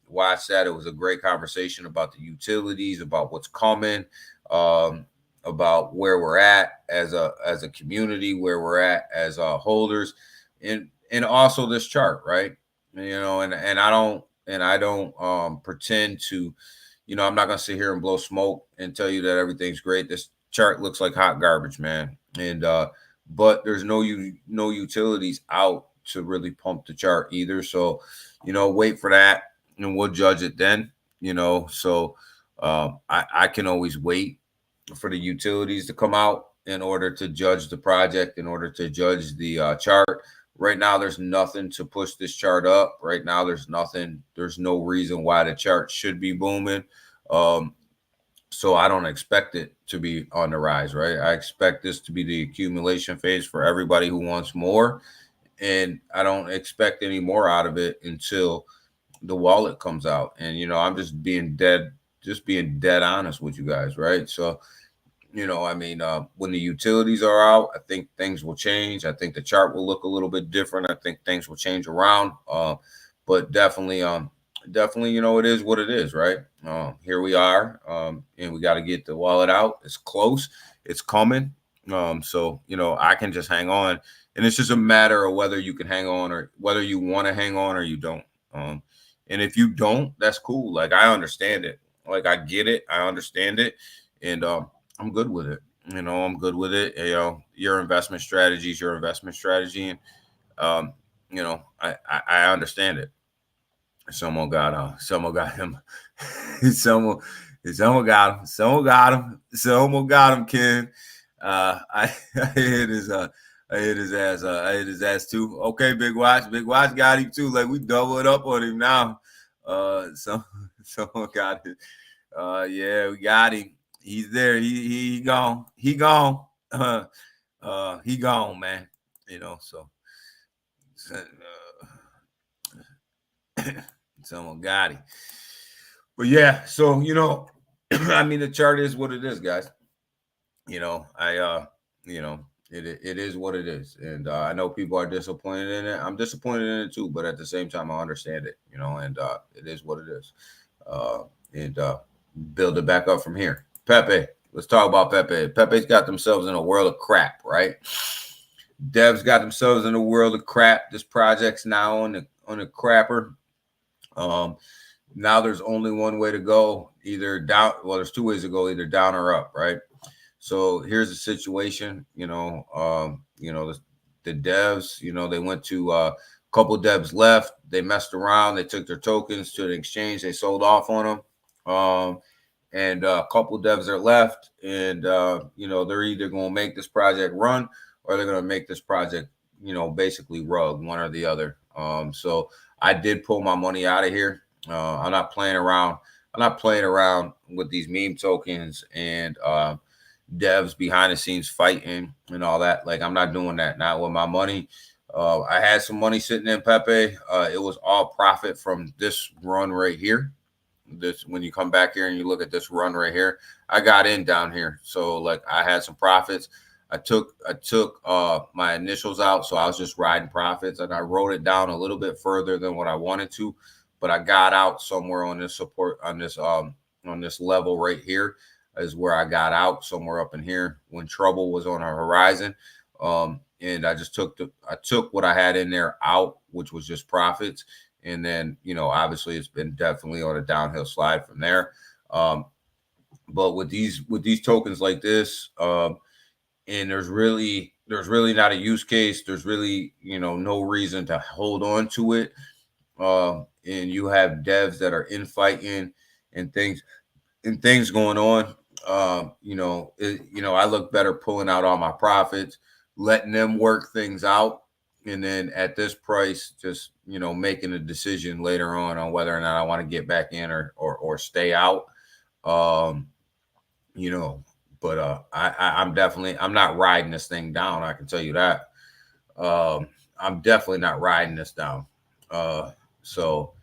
watch that. It was a great conversation about the utilities, about what's coming, about where we're at as a community, where we're at as holders, and also this chart, right? And I don't pretend to. I'm not going to sit here and blow smoke and tell you that everything's great. This chart looks like hot garbage, man. And but there's no utilities out to really pump the chart either. So, wait for that and we'll judge it then. So I can always wait for the utilities to come out in order to judge the project, in order to judge the chart. Right now, there's nothing to push this chart up. Right now, there's no reason why the chart should be booming. So I don't expect it to be on the rise, right? I expect this to be the accumulation phase for everybody who wants more. And I don't expect any more out of it until the wallet comes out. And, I'm just being dead honest with you guys, right? So, when the utilities are out, I think things will change. I think the chart will look a little bit different. I think things will change around. but definitely, definitely, it is what it is, right? Here we are, and we got to get the wallet out. It's close, it's coming. So I can just hang on, and it's just a matter of whether you can hang on or whether you want to hang on or you don't. And if you don't, that's cool. Like, I understand it. Like, I get it. I understand it, and I'm good with it. I'm good with it. Your investment strategy is your investment strategy, and I understand it. Someone got him. someone someone got him. Someone got him, Ken. I hit his I hit his ass too. Okay, Big Watch. Big Watch got him too. Like, we doubled up on him now. Someone got it. Yeah, we got him. He's there. He gone. He gone. He gone, man. So someone got him. But yeah, so I mean, the chart is what it is, guys. It is what it is, and I know people are disappointed in it. I'm disappointed in it too, but at the same time, I understand it. And it is what it is. And build it back up from here. Pepe, let's talk about Pepe. Pepe's got themselves in a world of crap, right? Devs got themselves in a world of crap. This project's now on the crapper. Now there's only one way to go, either down. Well, there's two ways to go, either down or up, right? So here's the situation. The devs, they went to a couple devs left. They messed around. They took their tokens to the exchange. They sold off on them. And a couple devs are left, and they're either going to make this project run or they're going to make this project, basically rug, one or the other. So I did pull my money out of here. I'm not playing around. I'm not playing around with these meme tokens and devs behind the scenes fighting and all that. Like, I'm not doing that. Not with my money. I had some money sitting in Pepe. It was all profit from this run right here. When you come back here and you look at this run right here, I got in down here. So, like, I had some profits. I took my initials out, so I was just riding profits, and I wrote it down a little bit further than what I wanted to, but I got out somewhere on this support on this level right here is where I got out, somewhere up in here when trouble was on the horizon. And I just took what I had in there out, which was just profits. And then, obviously it's been definitely on a downhill slide from there. But with these tokens like this, and there's really not a use case. There's really, no reason to hold on to it. And you have devs that are infighting and things going on. I look better pulling out all my profits, letting them work things out. And then at this price, just, making a decision later on whether or not I want to get back in or stay out. But I'm not riding this thing down. I can tell you that. I'm definitely not riding this down. So,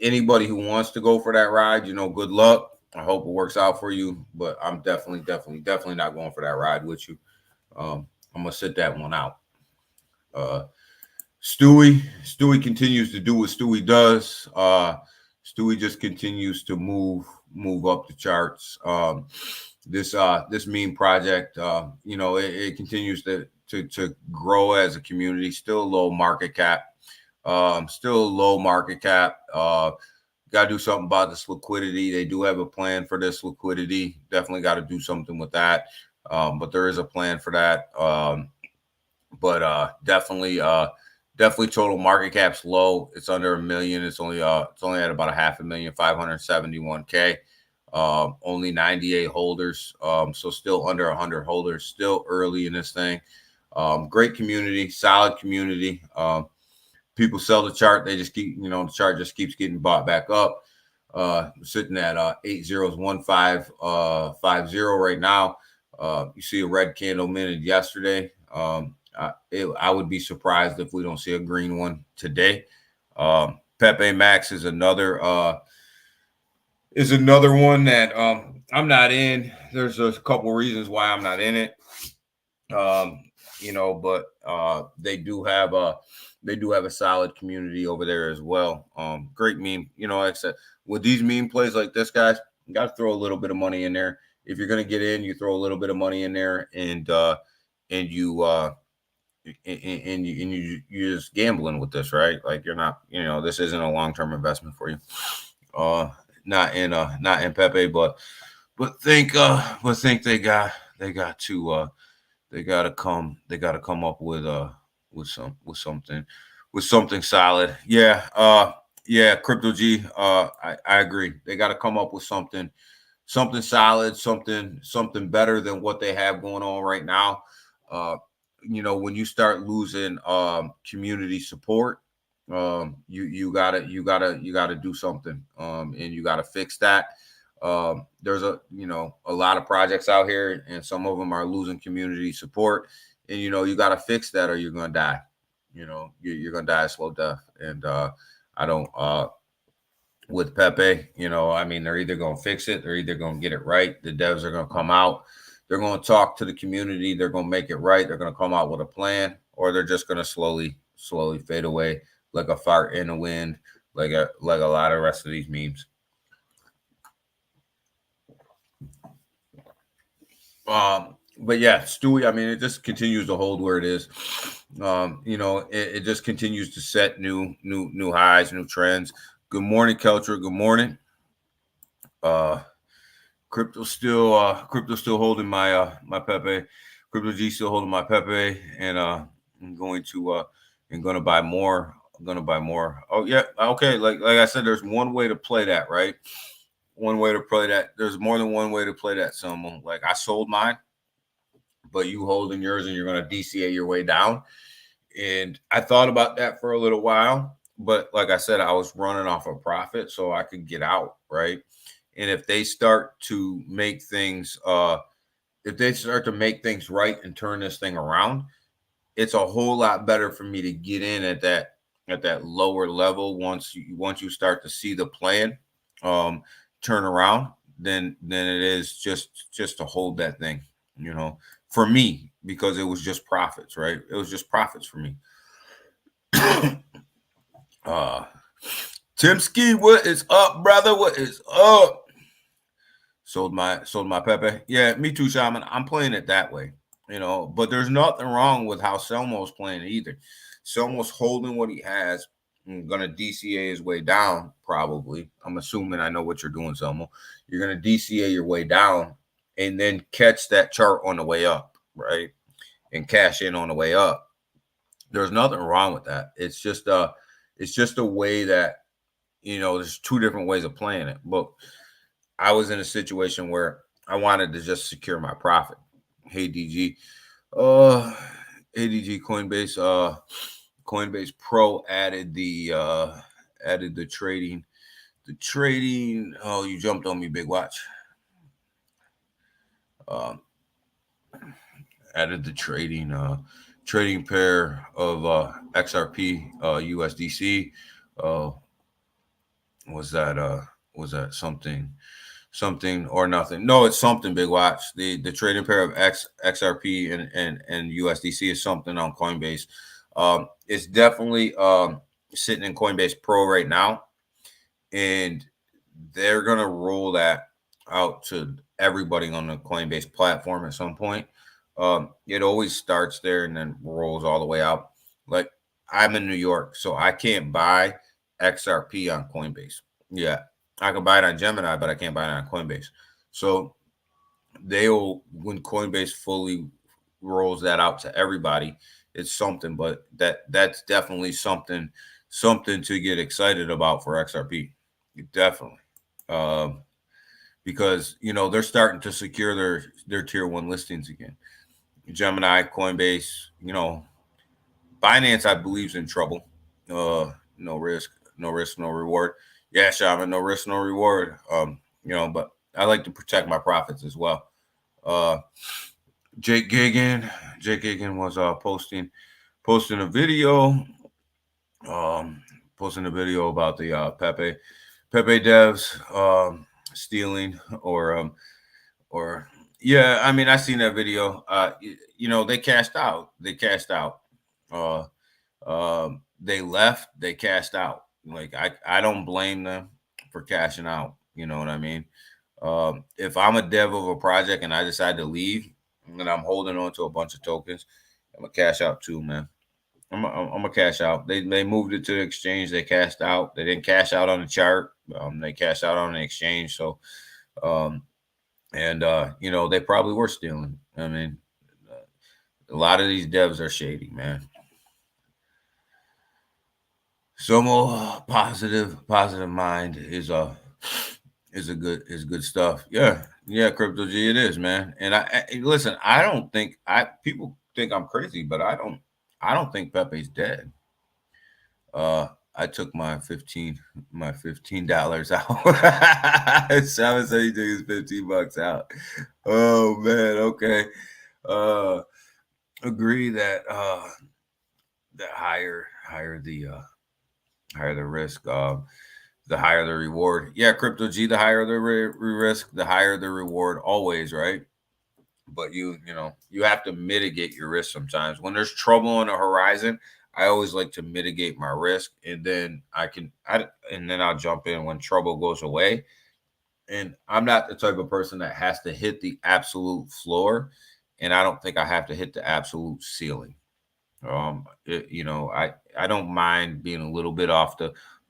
anybody who wants to go for that ride, good luck. I hope it works out for you, but I'm definitely not going for that ride with you. I'm going to sit that one out. Stewie continues to do what Stewie does. Stewie just continues to move up the charts. This meme project, it continues to grow as a community. Still low market cap. Got to do something about this liquidity. They do have a plan for this liquidity. Definitely got to do something with that. But there is a plan for that. But definitely total market cap's low. It's under $1 million. It's only at about 500,000, 571K. Only 98 holders. So still under 100 holders. Still early in this thing. Great community, solid community. People sell the chart. They just keep, the chart just keeps getting bought back up. Sitting at 801550 right now. You see a red candle minted yesterday. I would be surprised if we don't see a green one today. Pepe Max is another one that I'm not in. There's a couple reasons why I'm not in it. But they do have they do have a solid community over there as well. Great meme. Like I said, with these meme plays like this, guys, you got to throw a little bit of money in there. If you're gonna get in, you throw a little bit of money in there, and you're just gambling with this, right? Like you're not, this isn't a long term investment for you. Not in Pepe, but think they got to come up with something solid. Yeah, Crypto G. I agree. They got to come up with something solid, something better than what they have going on right now. When you start losing community support, you gotta do something, and you gotta fix that. There's a lot of projects out here, and some of them are losing community support, and you gotta fix that, or you're gonna die. You're gonna die a slow death, and I don't. With Pepe, they're either gonna fix it, they're either gonna get it right. The devs are gonna come out, they're gonna talk to the community, they're gonna make it right, they're gonna come out with a plan, or they're just gonna slowly fade away like a fart in the wind, like a lot of the rest of these memes. But yeah, Stewie, it just continues to hold where it is. It just continues to set new highs, new trends. Good morning, Keltra. Good morning. Crypto still holding my Pepe. Crypto G still holding my Pepe, and I'm going to buy more. I'm gonna buy more. Oh yeah, okay. Like I said, there's one way to play that, right? One way to play that. There's more than one way to play that. Someone like I sold mine, but you holding yours, and you're gonna DCA your way down. And I thought about that for a little while, but like I said, I was running off a profit, so I could get out, right? And if they start to make things, right and turn this thing around, it's a whole lot better for me to get in at that lower level once you start to see the plan turn around than it is just to hold that thing, for me, because it was just profits, right? It was just profits for me. Tim Ski, what is up, brother? What is up? Sold my Pepe. Yeah, me too, Shaman. I'm playing it that way, but there's nothing wrong with how Selmo's playing it either. Selmo's holding what he has and gonna DCA his way down, probably. I'm assuming I know what you're doing, Selmo. You're gonna DCA your way down and then catch that chart on the way up, right? And cash in on the way up. There's nothing wrong with that. It's just a way that, there's two different ways of playing it. But I was in a situation where I wanted to just secure my profit. Hey DG. Hey DG, Coinbase Pro added the trading. The trading. Oh, you jumped on me, Big Watch. Added the trading pair of XRP USDC. Was that something or nothing? No, it's something, Big Watch. The trading pair of XRP and USDC is something on Coinbase. It's definitely sitting in Coinbase Pro right now, and they're gonna roll that out to everybody on the Coinbase platform at some point. It always starts there and then rolls all the way out. Like, I'm in New York, so I can't buy XRP on Coinbase. Yeah, I can buy it on Gemini, but I can't buy it on Coinbase. So when Coinbase fully rolls that out to everybody, it's something. But that's definitely something to get excited about for XRP. Definitely. Because they're starting to secure their tier 1 listings again. Gemini, Coinbase, Binance, I believe, is in trouble. No risk, no reward. Yeah, Shaman, no risk, no reward. But I like to protect my profits as well. Jake Gigan was posting a video, about the Pepe devs stealing or yeah, I seen that video. They cashed out. They left, they cashed out. Like I don't blame them for cashing out. You know what I mean? If I'm a dev of a project and I decide to leave and I'm holding on to a bunch of tokens, I'm gonna cash out too, man. I'm gonna cash out. They moved it to the exchange. They cashed out. They didn't cash out on the chart. They cashed out on the exchange. So, um, and they probably were stealing. I mean, a lot of these devs are shady, man. So more positive mind is good stuff. Yeah, Crypto G, it is, man. And I listen. I don't think people think I'm crazy, but I don't think Pepe's dead. I took my $15 out. Simon said he took his $15 out. Oh man, okay. Uh, agree that that higher the risk, the higher the reward. Yeah, Crypto G, the higher the risk, the higher the reward always, right? But you have to mitigate your risk sometimes. When there's trouble on the horizon, I always like to mitigate my risk, and then and then I'll jump in when trouble goes away. And I'm not the type of person that has to hit the absolute floor, and I don't think I have to hit the absolute ceiling. I don't mind being a little bit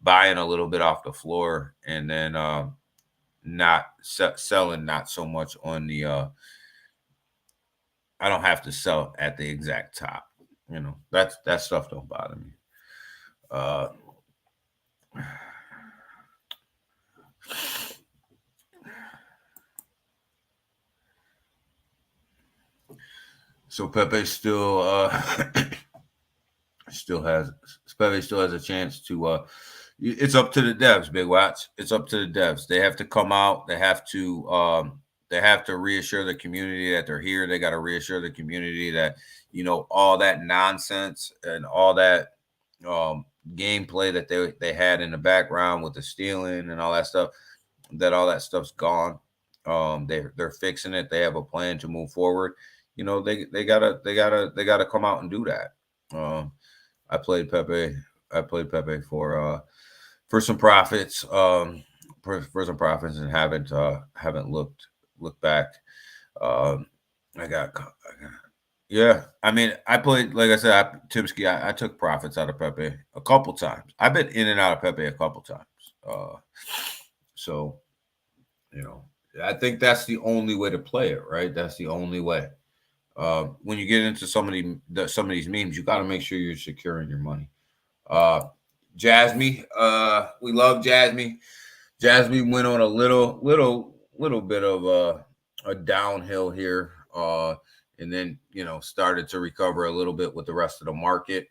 buying a little bit off the floor, and then not selling not so much on the. I don't have to sell at the exact top. That stuff don't bother me. Uh, so Pepe still has a chance to. It's up to the devs, Big Watch. It's up to the devs. They have to come out. They have to reassure the community that they're here. They got to reassure the community that all that nonsense and all that gameplay that they had in the background with the stealing and all that stuff, that all that stuff's gone. They're fixing it. They have a plan to move forward. They gotta come out and do that. I played Pepe. I played Pepe for some profits. For some profits, and haven't looked back. Um, I got yeah. I mean, I played, like I said, Timsky. I took profits out of Pepe a couple times. I've been in and out of Pepe a couple times. So I think that's the only way to play it, right? That's the only way. When you get into some of these memes, you got to make sure you're securing your money. Jasmine, we love Jasmine. Jasmine went on a little bit of a downhill here, and then started to recover a little bit with the rest of the market.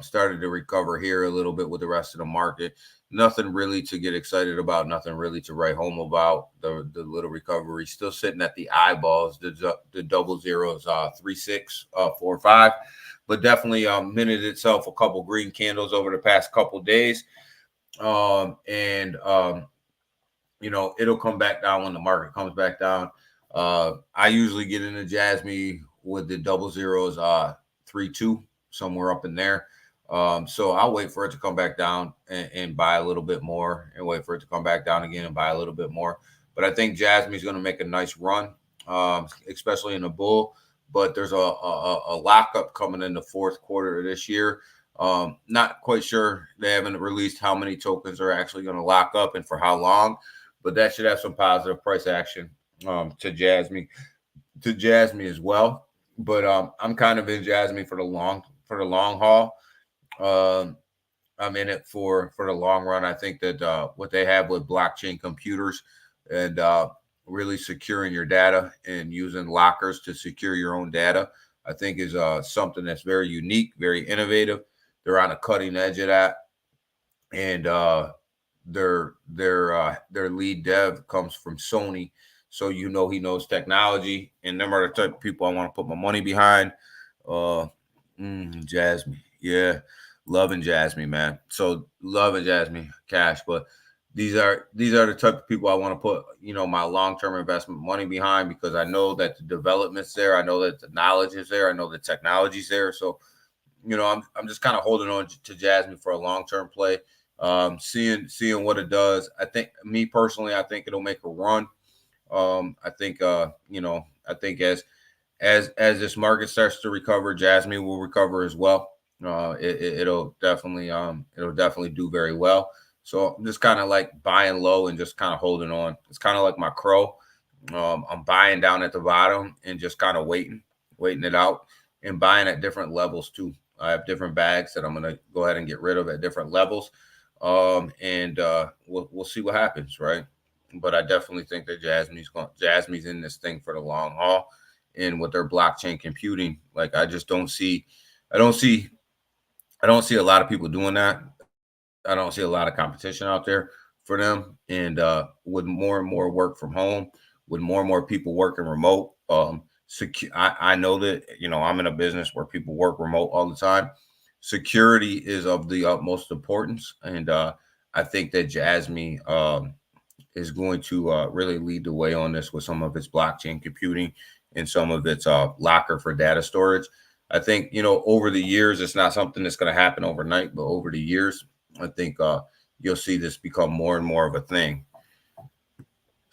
Started to recover here a little bit with the rest of the market. Nothing really to get excited about. Nothing really to write home about. The little recovery still sitting at the eyeballs. The double zeros 3.645, but definitely minted itself a couple green candles over the past couple days. It'll come back down when the market comes back down. I usually get into Jasmine with the double zeros 3.2, somewhere up in there. So I'll wait for it to come back down and buy a little bit more, and wait for it to come back down again and buy a little bit more. But I think Jasmine's going to make a nice run, especially in the bull. But there's a lockup coming in the fourth quarter of this year. Not quite sure. They haven't released how many tokens are actually going to lock up and for how long, but that should have some positive price action to Jasmine as well. But I'm kind of in Jasmine for the long haul. I'm in it for the long run. I think that what they have with blockchain computers and really securing your data and using lockers to secure your own data, I think is something that's very unique, very innovative. They're on a cutting edge of that, and their lead dev comes from Sony, so he knows technology, and them are the type of people I want to put my money behind. Jasmine, yeah, loving Jasmine, man. So loving Jasmine Cash, but these are the type of people I want to put my long-term investment money behind, because I know that the development's there, I know that the knowledge is there, I know the technology's there. So I'm just kind of holding on to Jasmine for a long-term play. Seeing what it does. I think, me personally, I think it'll make a run. I think I think as this market starts to recover, Jasmine will recover as well. It'll definitely do very well. So I'm just kind of like buying low and just kind of holding on. It's kind of like my crow. I'm buying down at the bottom and just kind of waiting it out, and buying at different levels too. I have different bags that I'm gonna go ahead and get rid of at different levels, and we'll see what happens, right? But I definitely think that Jasmine's in this thing for the long haul, and with their blockchain computing, like I don't see, I don't see a lot of people doing that. I don't see a lot of competition out there for them. And with more and more work from home, with more and more people working remote, I know that I'm in a business where people work remote all the time. Security is of the utmost importance, and I think that Jasmine is going to really lead the way on this with some of its blockchain computing and some of its locker for data storage. I think, over the years, it's not something that's going to happen overnight, but over the years, I think you'll see this become more and more of a thing.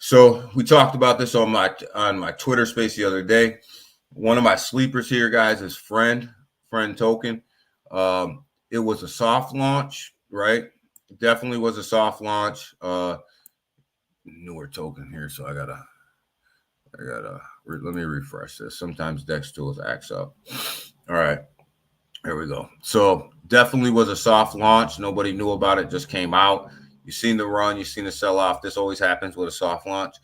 So we talked about this on my Twitter space the other day. One of my sleepers here, guys, is friend token. It was a soft launch, right? Definitely was a soft launch. Newer token here, so I gotta let me refresh this. Sometimes Dex tools acts up. All right, here we go. So definitely was a soft launch. Nobody knew about it, just came out. You've seen the run, you've seen the sell off. This always happens with a soft launch.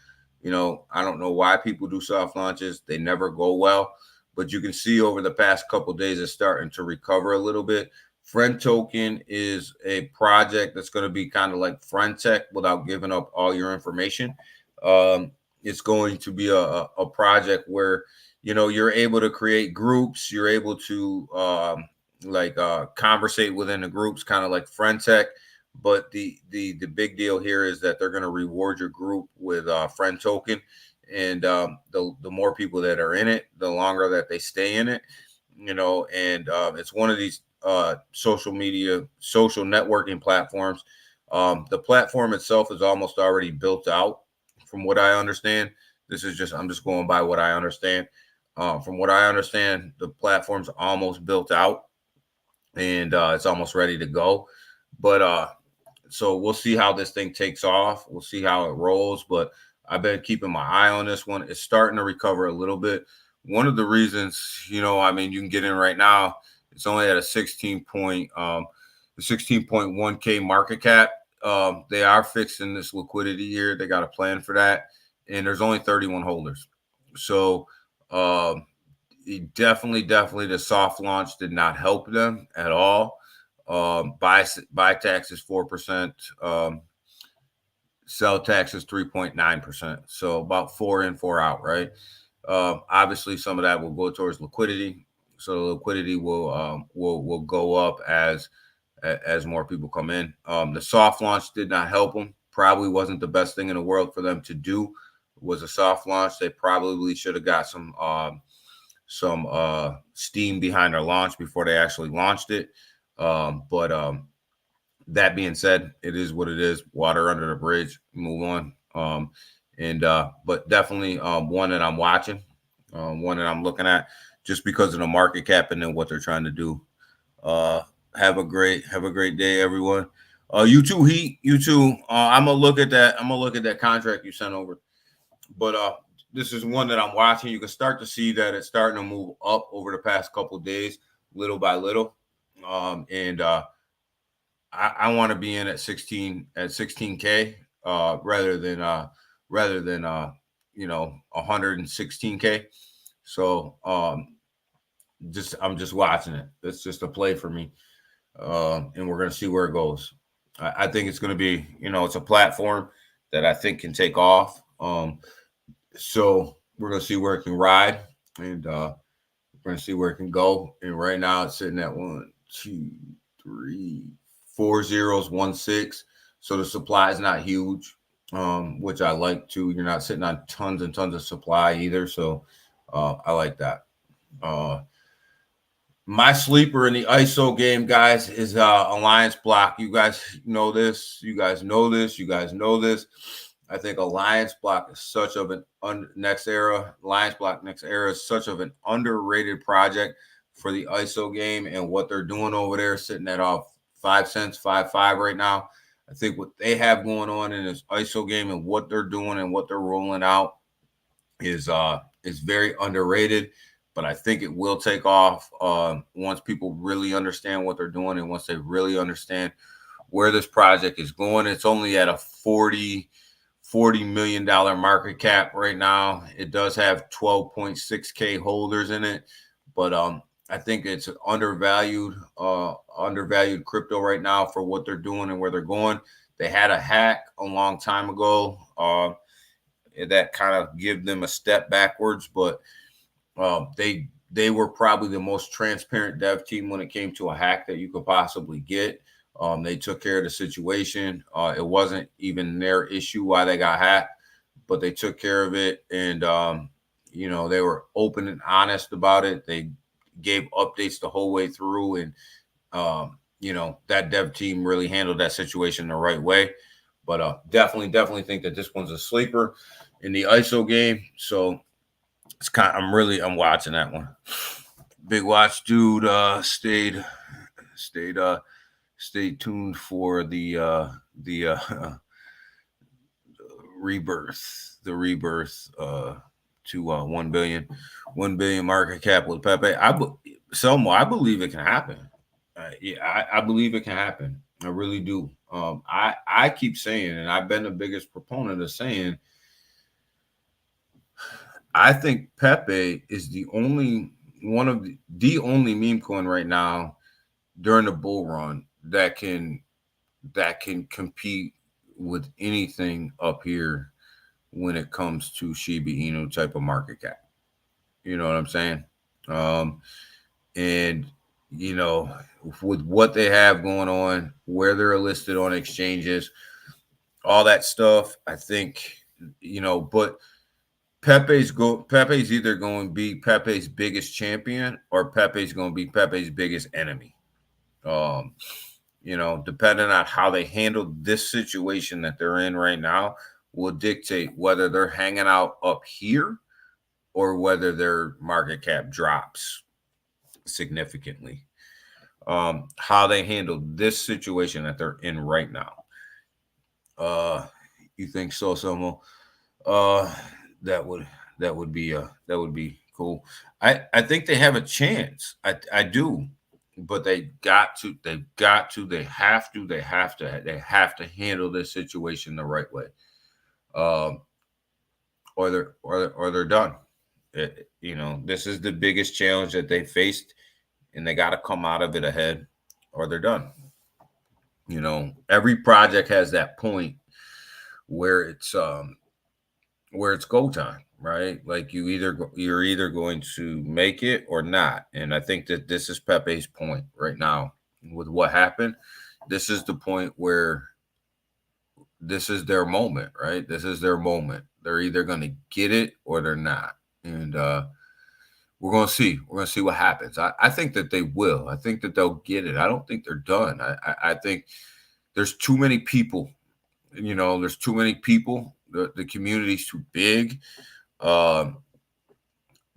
I don't know why people do soft launches. They never go well, but you can see over the past couple of days it's starting to recover a little bit. Friend token is a project that's going to be kind of like Friend Tech without giving up all your information. It's going to be a project where you're able to create groups. You're able to conversate within the groups, kind of like Friend Tech. But the big deal here is that they're going to reward your group with Friend token, and the more people that are in it, the longer that they stay in it. And it's one of these social networking platforms. The platform itself is almost already built out, from what I understand. I'm just going by what I understand. From what I understand, the platform's almost built out, and it's almost ready to go. But so we'll see how this thing takes off. We'll see how it rolls. But I've been keeping my eye on this one. It's starting to recover a little bit. One of the reasons, you can get in right now. It's only at a 16.1K market cap. They are fixing this liquidity here. They got a plan for that. And there's only 31 holders. So definitely the soft launch did not help them at all. Buy tax is 4%. Sell tax is 3.9%. So about 4 in, 4 out, right? Obviously, some of that will go towards liquidity. So the liquidity will go up as more people come in. The soft launch did not help them. Probably wasn't the best thing in the world for them to do. Was a soft launch. They probably should have got some steam behind their launch before they actually launched it. But that being said, it is what it is. Water under the bridge. Move on. But definitely one that I'm watching, one that I'm looking at, just because of the market cap and then what they're trying to do. Have a great day, everyone. You too, Heat. You too. I'm gonna look at that. I'm gonna look at that contract you sent over. But this is one that I'm watching. You can start to see that it's starting to move up over the past couple of days, little by little. I want to be in at 16K rather than 116K. So I'm just watching it. It's just a play for me, and we're gonna see where it goes. I think it's gonna be, it's a platform that I think can take off. So we're gonna see where it can ride, and we're gonna see where it can go. And right now it's sitting at 1, 2, 3, 4 zeros, 1 6. So the supply is not huge, which I like too. You're not sitting on tons and tons of supply either. So I like that. My sleeper in the ISO game, guys, is Alliance Block. You guys know this. You guys know this. You guys know this. I think Alliance Block is such of an next era. Alliance Block next era is such of an underrated project for the ISO game and what they're doing over there, sitting at off 5 cents, 5.5 right now. I think what they have going on in this ISO game and what they're doing and what they're rolling out is very underrated. But I think it will take off once people really understand what they're doing and once they really understand where this project is going. It's only at a $40 million market cap right now. It does have 12.6K holders in it, but I think it's undervalued crypto right now for what they're doing and where they're going. They had a hack a long time ago that kind of give them a step backwards, but they were probably the most transparent dev team when it came to a hack that you could possibly get. They took care of the situation. It wasn't even their issue why they got hacked, but they took care of it. And, they were open and honest about it. They gave updates the whole way through. And, that dev team really handled that situation the right way. But definitely think that this one's a sleeper in the ISO game. So it's I'm watching that one. Big watch dude stayed tuned for the rebirth to 1 billion market cap with Pepe. I believe it can happen. I believe it can happen. I really do. I keep saying, and I've been the biggest proponent of saying, I think Pepe is the only meme coin right now during the bull run that can compete with anything up here when it comes to Shiba Inu type of market cap. You know what I'm saying? And with what they have going on, where they're listed on exchanges, all that stuff, I think, but Pepe's either going to be Pepe's biggest champion or Pepe's going to be Pepe's biggest enemy. Depending on how they handle this situation that they're in right now will dictate whether they're hanging out up here or whether their market cap drops significantly. How they handle this situation that they're in right now. You think so, Somo? That would be cool. I think they have a chance. I do, but they have to handle this situation the right way, or they're done. This is the biggest challenge that they faced, and they got to come out of it ahead, or they're done. Every project has that point where it's go time, right? Like you're either going to make it or not. And I think that this is Pepe's point right now with what happened. This is the point where this is their moment, right? This is their moment. They're either going to get it or they're not. And we're going to see. We're going to see what happens. I think that they will. I think that they'll get it. I don't think they're done. I think there's too many people. There's too many people. The community's too big. They're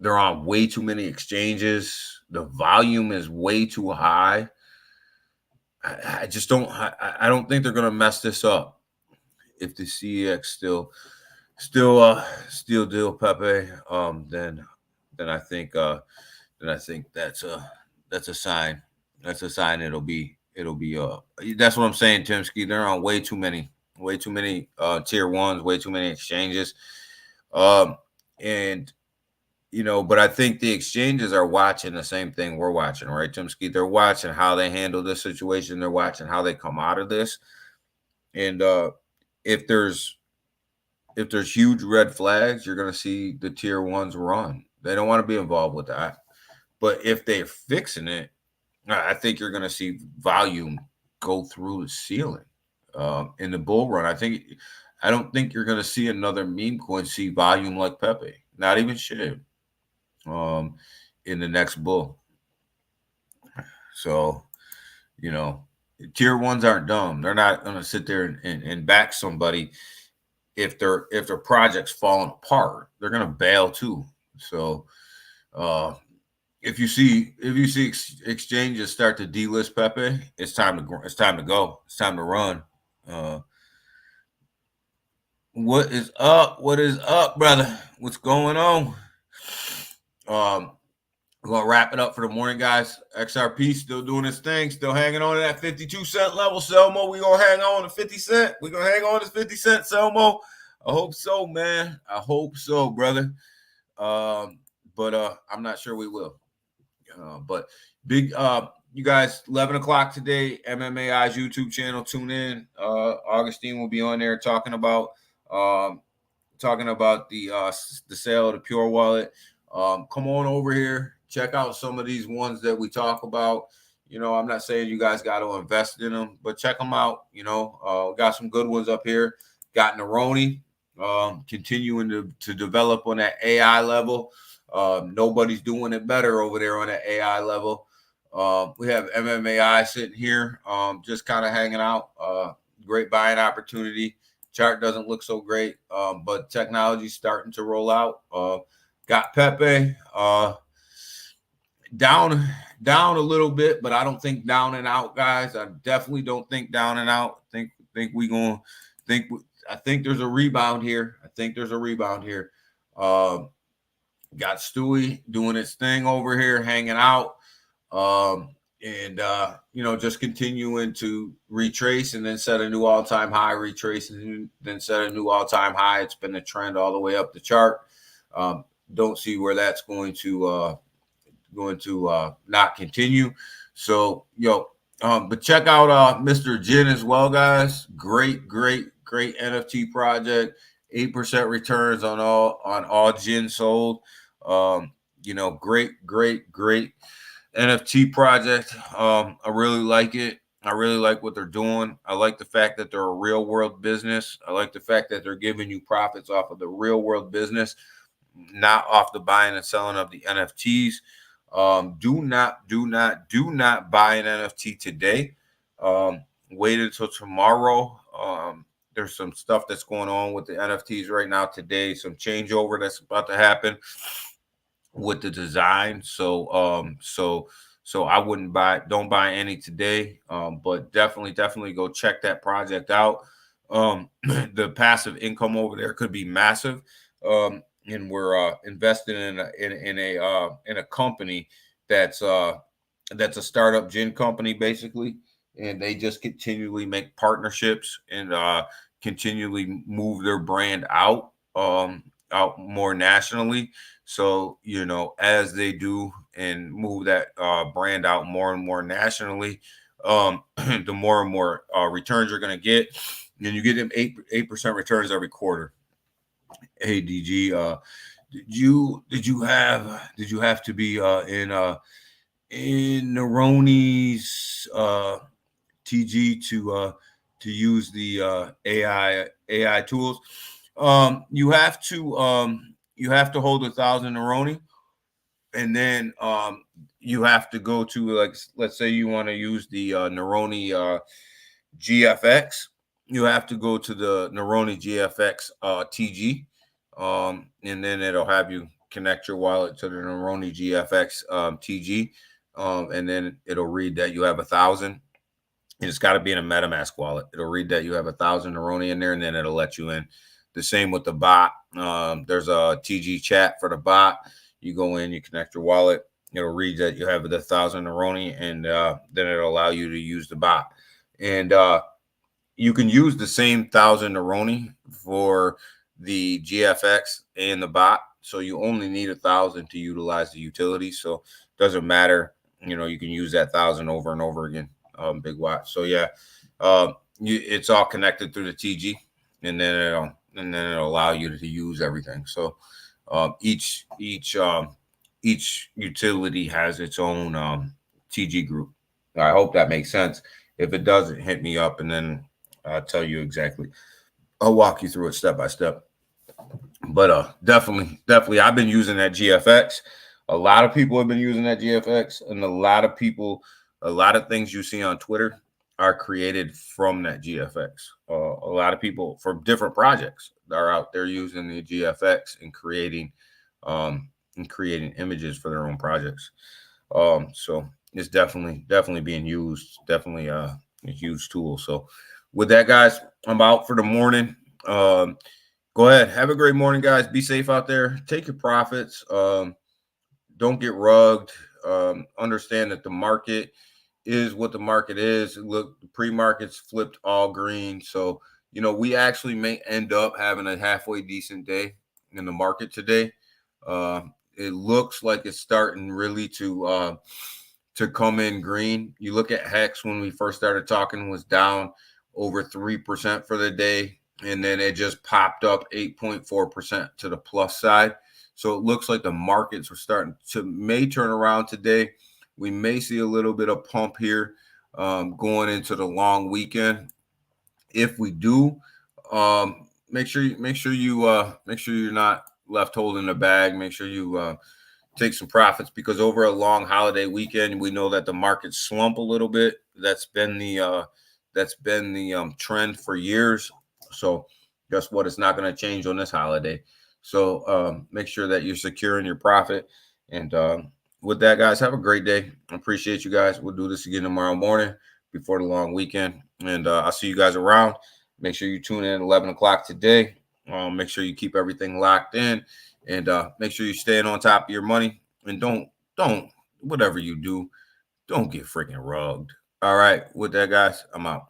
on way too many exchanges. The volume is way too high. I just don't. I don't think they're gonna mess this up. If the CEX still deal Pepe, then I think that's a sign. That's a sign. It'll be. That's what I'm saying, Timsky. They're on way too many tier ones, way too many exchanges. But I think the exchanges are watching the same thing we're watching, right, Timsky? They're watching how they handle this situation. They're watching how they come out of this. And if there's huge red flags, you're going to see the tier ones run. They don't want to be involved with that. But if they're fixing it, I think you're going to see volume go through the ceiling in the bull run. I don't think you're going to see another meme coin see volume like Pepe, not even Shib, in the next bull. So, you know, tier ones aren't dumb. They're not going to sit there and back somebody if their project's falling apart. They're going to bail too. So, if you see exchanges start to delist Pepe, it's time to go. It's time to run. What is up? What is up, brother? What's going on? We're gonna wrap it up for the morning, guys. XRP still doing its thing, still hanging on to that 52-cent level. Selmo, we gonna hang on to 50 cent. We gonna hang on to 50 cent, Selmo. I hope so, man. I hope so, brother. But I'm not sure we will. But big, you guys, 11 o'clock today, MMAI's YouTube channel. Tune in. Augustine will be on there talking about the sale of the Pure Wallet. Come on over here. Check out some of these ones that we talk about. You know, I'm not saying you guys got to invest in them, but check them out. You know, got some good ones up here. Got Neroni, continuing to develop on that AI level. Nobody's doing it better over there on that AI level. We have MMAI sitting here, just kind of hanging out. Great buying opportunity. Chart doesn't look so great, but technology's starting to roll out. Got Pepe down a little bit, but I don't think down and out, guys. I definitely don't think down and out. I think there's a rebound here. Got Stewie doing its thing over here, hanging out. You know, just continuing to retrace and then set a new all-time high, retrace and then set a new all-time high. It's been a trend all the way up the chart. Don't see where that's going to not continue. So, but check out Mr. Jin as well, guys. Great NFT project. 8% returns on all Jin sold. You know, great NFT project. I really like it. I really like what they're doing. I like the fact that they're a real world business. I like the fact that they're giving you profits off of the real world business, not off the buying and selling of the NFTs. Do not buy an NFT today. Wait until tomorrow. There's some stuff that's going on with the NFTs right now today. Some changeover that's about to happen with the design. So I wouldn't don't buy any today. But definitely go check that project out. The passive income over there could be massive. And we're investing in a company that's a startup gin company, basically, and they just continually make partnerships and continually move their brand out more nationally. So, you know, as they do and move that brand out more and more nationally, the more and more returns you're going to get, and you get them 8% returns every quarter. Hey DG, did you have to be in Neroni's TG to use the AI tools? You have to hold 1,000 Neroni, and then you have to go to, like, let's say you want to use the Neroni GFX. You have to go to the Neroni GFX TG. And then it'll have you connect your wallet to the Neroni GFX TG, and then it'll read that you have 1,000. And it's got to be in a MetaMask wallet. It'll read that you have 1,000 Neroni in there, and then it'll let you in. The same with the bot. There's a TG chat for the bot. You go in, you connect your wallet. It'll read that you have 1,000 Neroni, and then it'll allow you to use the bot. And you can use the same 1,000 Neroni for the GFX and the bot, so you only need 1,000 to utilize the utility. So it doesn't matter, you know, you can use that 1,000 over and over again. Big watch. So yeah, it's all connected through the TG, and then it'll allow you to use everything. So each utility has its own TG group. I hope that makes sense. If it doesn't, hit me up, and then I'll tell you exactly. I'll walk you through it step by step. But definitely, I've been using that GFX. A lot of people have been using that GFX, and a lot of people A lot of things you see on Twitter are created from that GFX. A lot of people from different projects are out there using the GFX and creating images for their own projects. So it's definitely being used. Definitely a huge tool. So with that, guys, I'm out for the morning. Go ahead, have a great morning, guys. Be safe out there. Take your profits. Don't get rugged. Understand that the market is what the market is. Look, the pre-markets flipped all green. So, we actually may end up having a halfway decent day in the market today. Uh, it looks like it's starting really to come in green. You look at Hex when we first started talking was down over 3% for the day, and then it just popped up 8.4% to the plus side. So it looks like the markets are starting to may turn around today. We may see a little bit of pump here going into the long weekend. If we do, make sure you're not left holding the bag. Make sure you take some profits, because over a long holiday weekend, we know that the markets slump a little bit. That's been the trend for years. So guess what? It's not going to change on this holiday. So make sure that you're securing your profit. And with that, guys, have a great day. I appreciate you guys. We'll do this again tomorrow morning before the long weekend. And I'll see you guys around. Make sure you tune in at 11 o'clock today. Make sure you keep everything locked in. And make sure you're staying on top of your money. And don't, whatever you do, don't get freaking rugged. All right. With that, guys, I'm out.